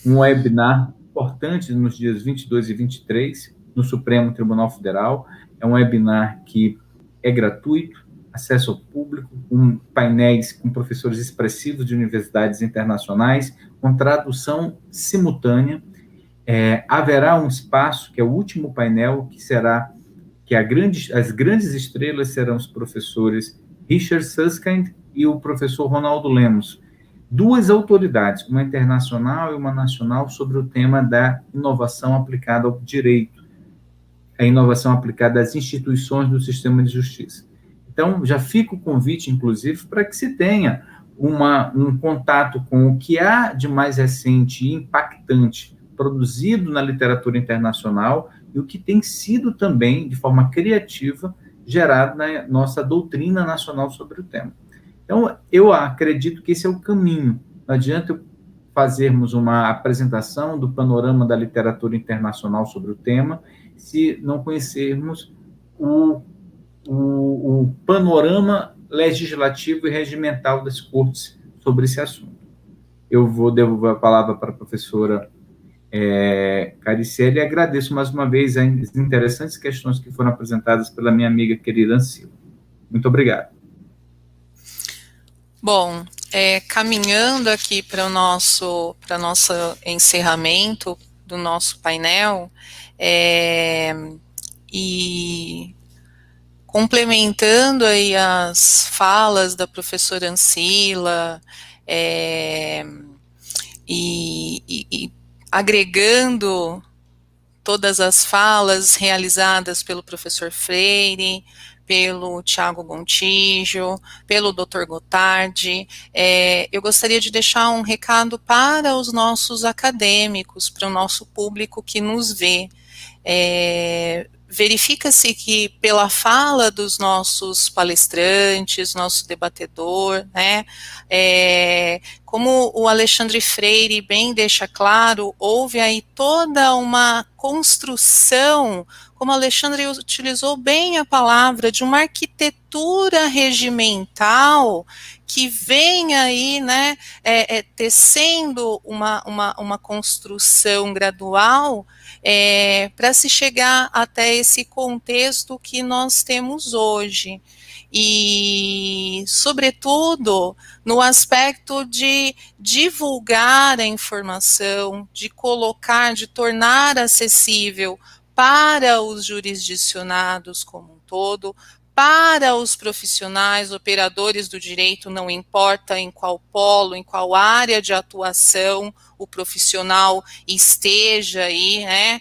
C: um webinar importante nos dias 22 e 23, no Supremo Tribunal Federal. É um webinar que é gratuito, acesso ao público, com painéis com professores expressivos de universidades internacionais, com tradução simultânea. Haverá um espaço, que é o último painel, que as grandes estrelas serão os professores Richard Susskind e o professor Ronaldo Lemos, duas autoridades, uma internacional e uma nacional, sobre o tema da inovação aplicada ao direito, a inovação aplicada às instituições do sistema de justiça. Então, já fica o convite, inclusive, para que se tenha um contato com o que há de mais recente e impactante produzido na literatura internacional e o que tem sido também, de forma criativa, gerado na nossa doutrina nacional sobre o tema. Então, eu acredito que esse é o caminho. Não adianta fazermos uma apresentação do panorama da literatura internacional sobre o tema se não conhecermos o panorama legislativo e regimental das cortes sobre esse assunto. Eu vou devolver a palavra para a professora Cariciele e agradeço mais uma vez as interessantes questões que foram apresentadas pela minha amiga querida Ancila. Muito obrigado.
A: Bom, caminhando aqui para o nosso encerramento do nosso painel, E complementando aí as falas da professora Ancila, e agregando todas as falas realizadas pelo professor Freire, pelo Tiago Gontijo, pelo Dr. Gotardi, eu gostaria de deixar um recado para os nossos acadêmicos, para o nosso público que nos vê. Verifica-se que pela fala dos nossos palestrantes, nosso debatedor, né, como o Alexandre Freire bem deixa claro, houve aí toda uma construção, como o Alexandre utilizou bem a palavra, de uma arquitetura regimental que vem aí, né, tecendo uma construção gradual, para se chegar até esse contexto que nós temos hoje. E, sobretudo, no aspecto de divulgar a informação, de colocar, de tornar acessível para os jurisdicionados como um todo, para os profissionais, operadores do direito, não importa em qual polo, em qual área de atuação o profissional esteja aí, né,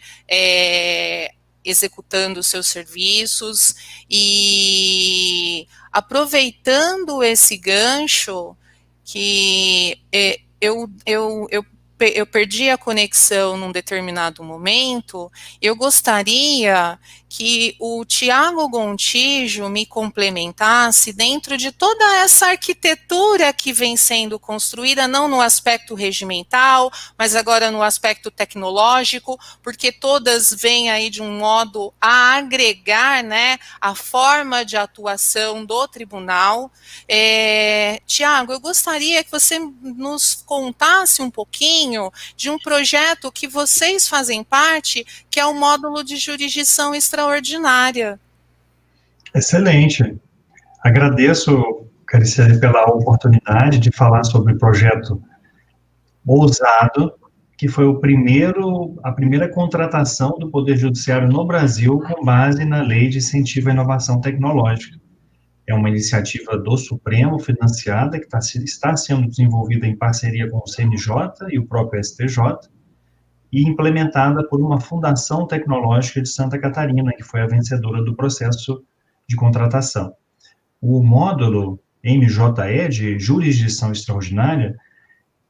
A: executando seus serviços, e aproveitando esse gancho que eu perdi a conexão num determinado momento, eu gostaria que o Tiago Gontijo me complementasse dentro de toda essa arquitetura que vem sendo construída, não no aspecto regimental, mas agora no aspecto tecnológico, porque todas vêm aí de um modo a agregar, né, a forma de atuação do tribunal. Tiago, eu gostaria que você nos contasse um pouquinho de um projeto que vocês fazem parte, que é o módulo de jurisdição extraordinária.
D: Excelente. Agradeço, Cariciane, pela oportunidade de falar sobre o projeto ousado, que foi a primeira contratação do Poder Judiciário no Brasil com base na Lei de Incentivo à Inovação Tecnológica. É uma iniciativa do Supremo, financiada, que está sendo desenvolvida em parceria com o CNJ e o próprio STJ, e implementada por uma fundação tecnológica de Santa Catarina, que foi a vencedora do processo de contratação. O módulo MJE, de Jurisdição Extraordinária,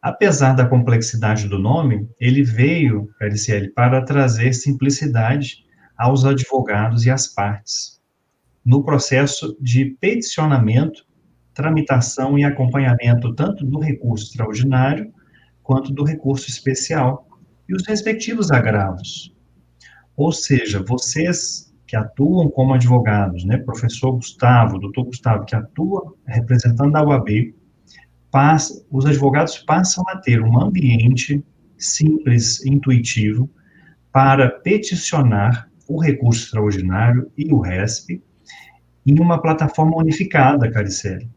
D: apesar da complexidade do nome, ele veio, Cariciele, para trazer simplicidade aos advogados e às partes, no processo de peticionamento, tramitação e acompanhamento tanto do recurso extraordinário quanto do recurso especial e os respectivos agravos. Ou seja, vocês que atuam como advogados, né, professor Gustavo, doutor Gustavo, que atua representando a UAB, os advogados passam a ter um ambiente simples, intuitivo, para peticionar o recurso extraordinário e o RESP, em uma plataforma unificada, Cariciele.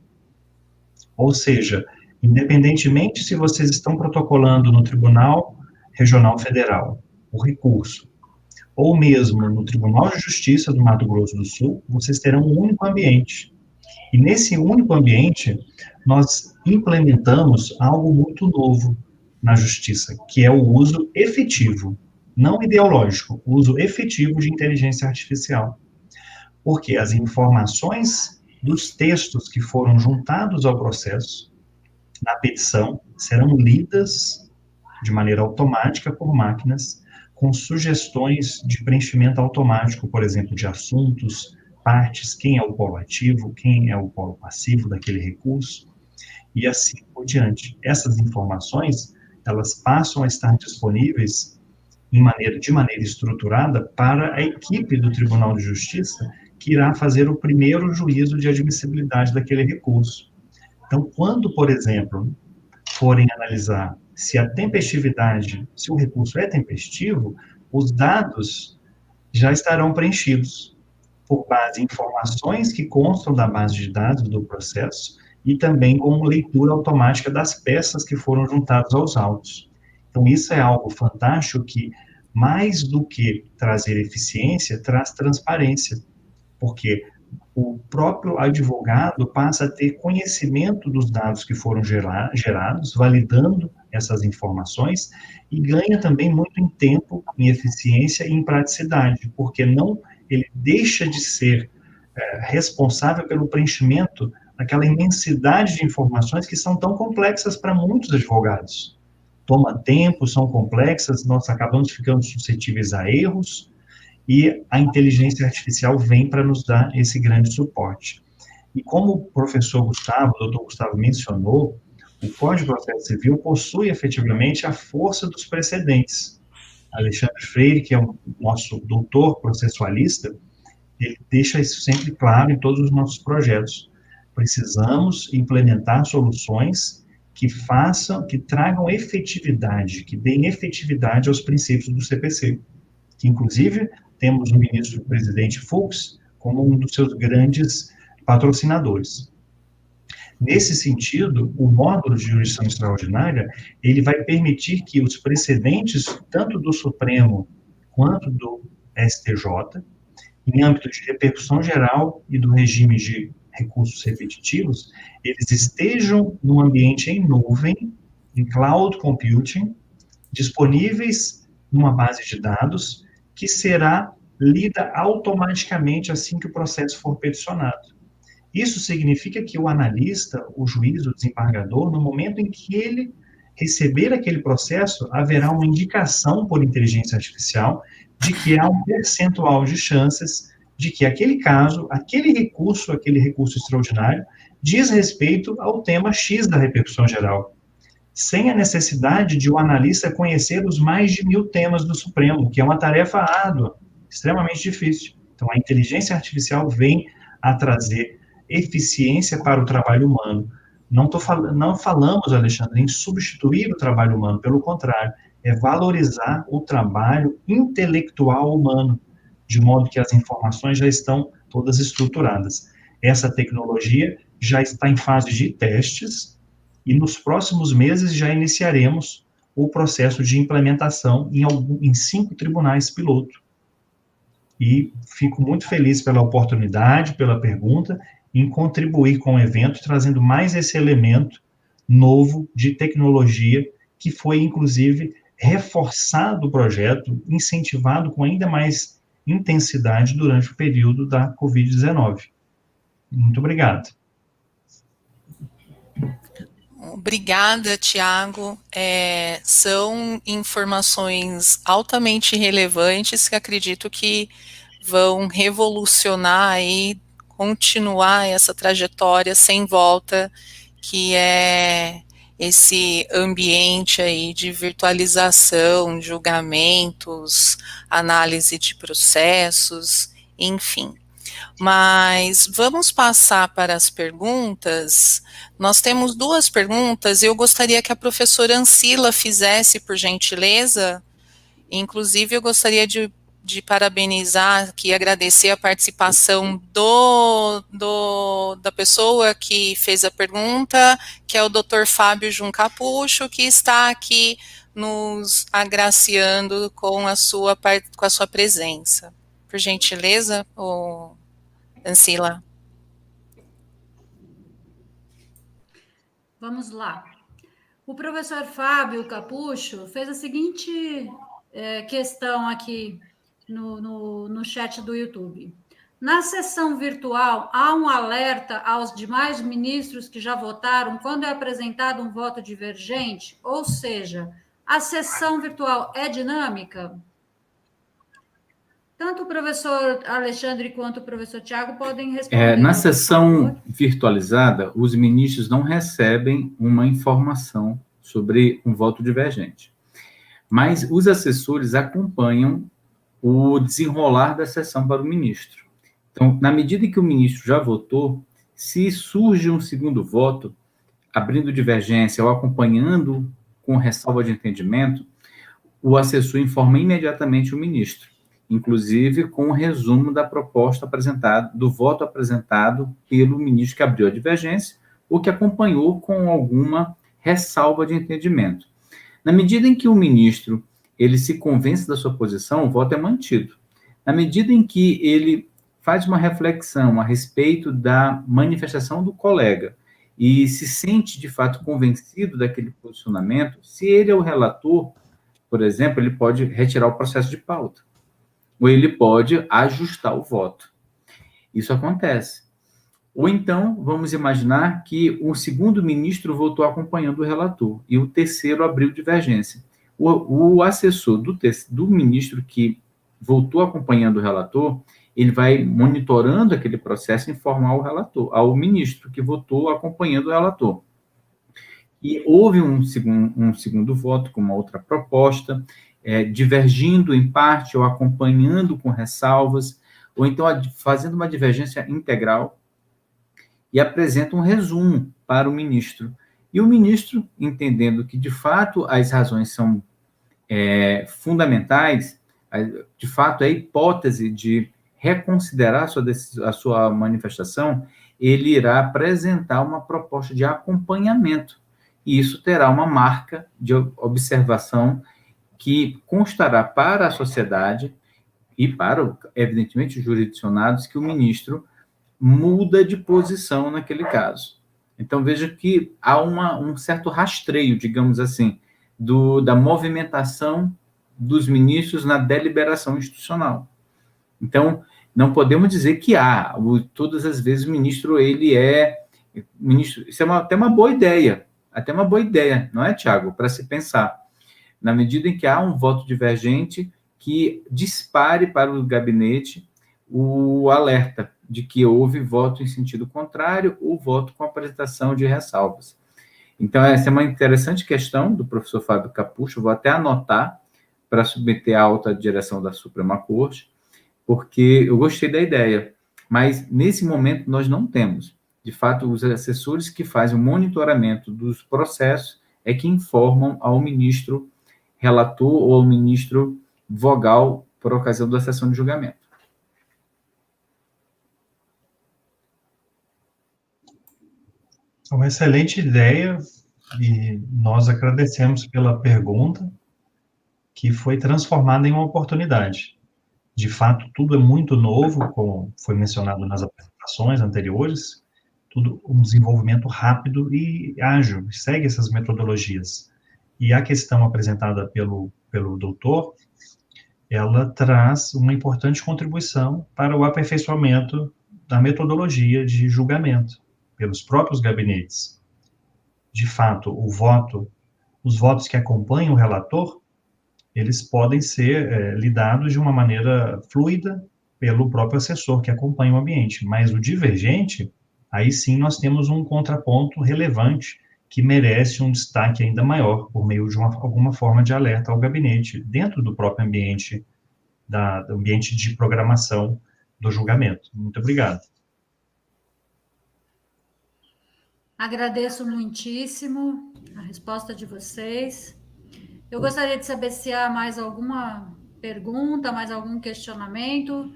D: Ou seja, independentemente se vocês estão protocolando no Tribunal Regional Federal o recurso, ou mesmo no Tribunal de Justiça do Mato Grosso do Sul, vocês terão um único ambiente. E nesse único ambiente, nós implementamos algo muito novo na Justiça, que é o uso efetivo, não ideológico, o uso efetivo de inteligência artificial. Porque as informações dos textos que foram juntados ao processo, na petição, serão lidas de maneira automática por máquinas, com sugestões de preenchimento automático, por exemplo, de assuntos, partes, quem é o polo ativo, quem é o polo passivo daquele recurso, e assim por diante. Essas informações, elas passam a estar disponíveis de maneira estruturada para a equipe do Tribunal de Justiça, que irá fazer o primeiro juízo de admissibilidade daquele recurso. Então, quando, por exemplo, forem analisar se a tempestividade, se o recurso é tempestivo, os dados já estarão preenchidos por base em informações que constam da base de dados do processo e também com leitura automática das peças que foram juntadas aos autos. Então, isso é algo fantástico que mais do que trazer eficiência, traz transparência, porque o próprio advogado passa a ter conhecimento dos dados que foram gerados, validando essas informações, e ganha também muito em tempo, em eficiência e em praticidade, porque ele deixa de ser responsável pelo preenchimento daquela imensidade de informações que são tão complexas para muitos advogados. Toma tempo, são complexas, nós acabamos ficando suscetíveis a erros, e a inteligência artificial vem para nos dar esse grande suporte. E como o professor Gustavo, o doutor Gustavo mencionou, o Código de Processo Civil possui efetivamente a força dos precedentes. Alexandre Freire, que é o nosso doutor processualista, ele deixa isso sempre claro em todos os nossos projetos. Precisamos implementar soluções que tragam efetividade, que deem efetividade aos princípios do CPC, que inclusive temos o ministro-presidente Fux como um dos seus grandes patrocinadores. Nesse sentido, o módulo de jurisdição extraordinária, ele vai permitir que os precedentes, tanto do Supremo quanto do STJ, em âmbito de repercussão geral e do regime de recursos repetitivos, eles estejam no ambiente em nuvem, em cloud computing, disponíveis numa base de dados, que será lida automaticamente assim que o processo for peticionado. Isso significa que o analista, o juiz, o desembargador, no momento em que ele receber aquele processo, haverá uma indicação por inteligência artificial de que há um percentual de chances de que aquele caso, aquele recurso extraordinário, diz respeito ao tema X da repercussão geral, sem a necessidade de o analista conhecer os mais de 1000 temas do Supremo, que é uma tarefa árdua, extremamente difícil. Então, a inteligência artificial vem a trazer eficiência para o trabalho humano. Não falamos, Alexandre, em substituir o trabalho humano, pelo contrário, é valorizar o trabalho intelectual humano, de modo que as informações já estão todas estruturadas. Essa tecnologia já está em fase de testes, e nos próximos meses já iniciaremos o processo de implementação em 5 tribunais piloto. E fico muito feliz pela oportunidade, pela pergunta, em contribuir com o evento, trazendo mais esse elemento novo de tecnologia, que foi, inclusive, reforçado o projeto, incentivado com ainda mais intensidade durante o período da Covid-19. Muito obrigado.
A: Obrigada, Tiago. São informações altamente relevantes que acredito que vão revolucionar aí, continuar essa trajetória sem volta, que é esse ambiente aí de virtualização, julgamentos, análise de processos, enfim. Mas vamos passar para as perguntas. Nós temos 2 perguntas e eu gostaria que a professora Ancila fizesse, por gentileza. Inclusive, eu gostaria de parabenizar e agradecer a participação da pessoa que fez a pergunta, que é o Dr. Fábio Juncapucho, que está aqui nos agraciando com a sua presença. Por gentileza, Ancila.
B: Vamos lá. O professor Fábio Capucho fez a seguinte questão aqui no chat do YouTube. Na sessão virtual, há um alerta aos demais ministros que já votaram quando é apresentado um voto divergente? Ou seja, a sessão virtual é dinâmica? Tanto o professor Alexandre quanto o professor Tiago podem responder.
C: Na sessão virtualizada, os ministros não recebem uma informação sobre um voto divergente. Mas os assessores acompanham o desenrolar da sessão para o ministro. Então, na medida em que o ministro já votou, se surge um segundo voto, abrindo divergência ou acompanhando com ressalva de entendimento, o assessor informa imediatamente o ministro, inclusive com o resumo da proposta apresentada, do voto apresentado pelo ministro que abriu a divergência, ou que acompanhou com alguma ressalva de entendimento. Na medida em que o ministro ele se convence da sua posição, o voto é mantido. Na medida em que ele faz uma reflexão a respeito da manifestação do colega e se sente, de fato, convencido daquele posicionamento, se ele é o relator, por exemplo, ele pode retirar o processo de pauta, ou ele pode ajustar o voto. Isso acontece. Ou então, vamos imaginar que o segundo ministro votou acompanhando o relator e o terceiro abriu divergência. O assessor do ministro que votou acompanhando o relator, ele vai monitorando aquele processo e informar ao ministro que votou acompanhando o relator. E houve um segundo voto com uma outra proposta, divergindo em parte ou acompanhando com ressalvas, ou então fazendo uma divergência integral, e apresenta um resumo para o ministro. E o ministro, entendendo que, de fato, as razões são fundamentais, de fato, a hipótese de reconsiderar a sua manifestação, ele irá apresentar uma proposta de acompanhamento, e isso terá uma marca de observação que constará para a sociedade e para, evidentemente, os jurisdicionados que o ministro muda de posição naquele caso. Então, veja que há um certo rastreio, digamos assim, da movimentação dos ministros na deliberação institucional. Então, não podemos dizer que todas as vezes o ministro, ministro, isso é até uma boa ideia, não é, Tiago, para se pensar. Na medida em que há um voto divergente que dispare para o gabinete o alerta de que houve voto em sentido contrário ou voto com apresentação de ressalvas. Então, essa é uma interessante questão do professor Fábio Capucho, vou até anotar para submeter à alta direção da Suprema Corte, porque eu gostei da ideia, mas nesse momento nós não temos. De fato, os assessores que fazem o monitoramento dos processos é que informam ao ministro relator ou ao ministro vogal por ocasião da sessão de julgamento.
D: Uma excelente ideia, e nós agradecemos pela pergunta, que foi transformada em uma oportunidade. De fato, tudo é muito novo, como foi mencionado nas apresentações anteriores, tudo um desenvolvimento rápido e ágil, segue essas metodologias. E a questão apresentada pelo doutor, ela traz uma importante contribuição para o aperfeiçoamento da metodologia de julgamento pelos próprios gabinetes. De fato, os votos que acompanham o relator, eles podem ser lidados de uma maneira fluida pelo próprio assessor que acompanha o ambiente, mas o divergente, aí sim nós temos um contraponto relevante que merece um destaque ainda maior por meio de alguma forma de alerta ao gabinete, dentro do próprio ambiente, do ambiente de programação do julgamento. Muito obrigado.
B: Agradeço muitíssimo a resposta de vocês. Eu gostaria de saber se há mais alguma pergunta, mais algum questionamento.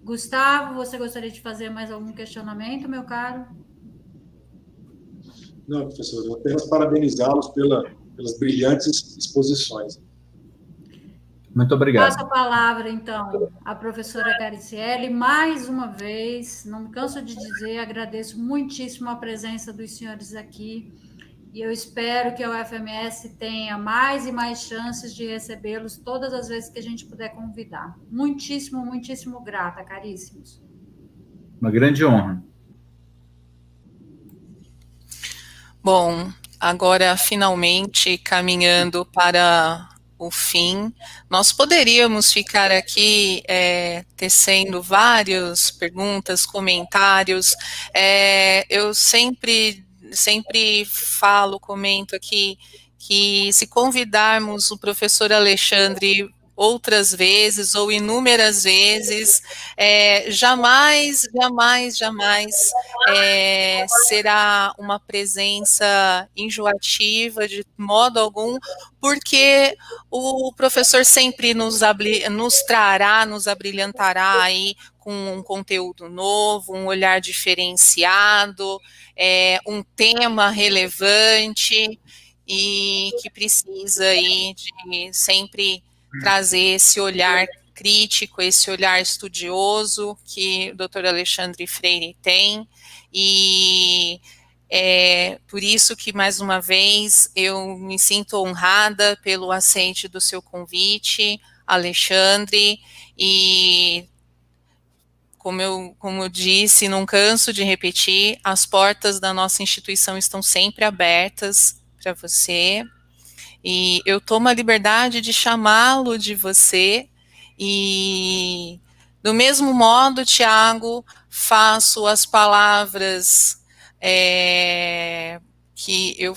B: Gustavo, você gostaria de fazer mais algum questionamento, meu caro?
E: Não, professor, eu apenas parabenizá-los pelas brilhantes exposições.
C: Muito obrigado.
B: Passo a palavra, então, à professora Cariciele. Mais uma vez, não me canso de dizer, agradeço muitíssimo a presença dos senhores aqui, e eu espero que a UFMS tenha mais e mais chances de recebê-los todas as vezes que a gente puder convidar. Muitíssimo, muitíssimo grata, caríssimos.
C: Uma grande honra.
A: Bom, agora, finalmente, caminhando para o fim, nós poderíamos ficar aqui tecendo várias perguntas, comentários. Eu sempre comento aqui que se convidarmos o professor Alexandre outras vezes ou inúmeras vezes, jamais será uma presença enjoativa de modo algum, porque o professor sempre nos trará, nos abrilhantará aí com um conteúdo novo, um olhar diferenciado, um tema relevante. e que precisa aí de sempre trazer esse olhar crítico, esse olhar estudioso que o Dr. Alexandre Freire tem, e é por isso que, mais uma vez, eu me sinto honrada pelo aceite do seu convite, Alexandre, e como eu disse, não canso de repetir, as portas da nossa instituição estão sempre abertas para você, e eu tomo a liberdade de chamá-lo de você, e do mesmo modo, Tiago, faço as palavras que eu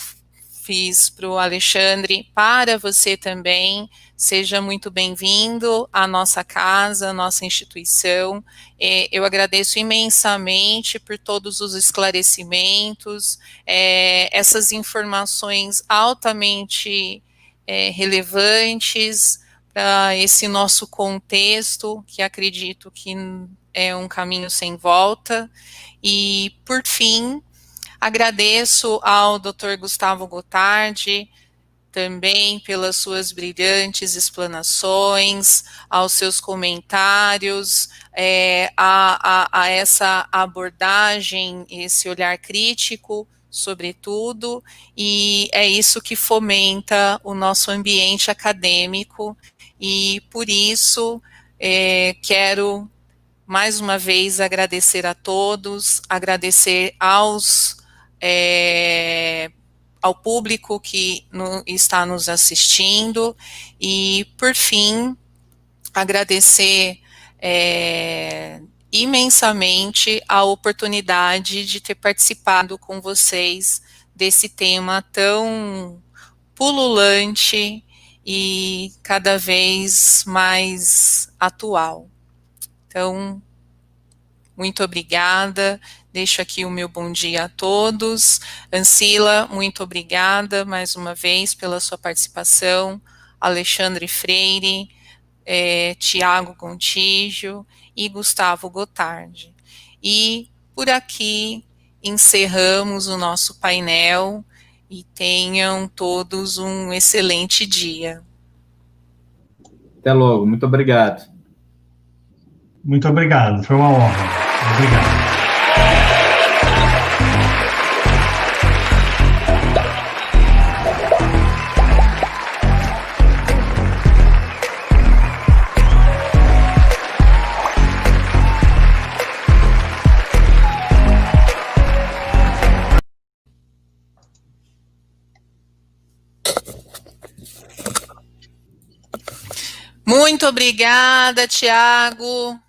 A: fiz para o Alexandre para você também. Seja muito bem-vindo à nossa casa, à nossa instituição. Eu agradeço imensamente por todos os esclarecimentos, essas informações altamente relevantes para esse nosso contexto, que acredito que é um caminho sem volta. E, por fim, agradeço ao Dr. Gustavo Gotardi também pelas suas brilhantes explanações, aos seus comentários, a essa abordagem, esse olhar crítico, sobretudo, e é isso que fomenta o nosso ambiente acadêmico, e por isso quero mais uma vez agradecer a todos, agradecer ao público que está nos assistindo, e, por fim, agradecer imensamente a oportunidade de ter participado com vocês desse tema tão pululante e cada vez mais atual. Então, muito obrigada, deixo aqui o meu bom dia a todos. Ancila, muito obrigada mais uma vez pela sua participação. Alexandre Freire, Tiago Gontijo e Gustavo Gotardi. E por aqui encerramos o nosso painel e tenham todos um excelente dia.
C: Até logo, muito obrigado.
D: Muito obrigado, foi uma honra. Obrigado.
A: Muito obrigada, Tiago.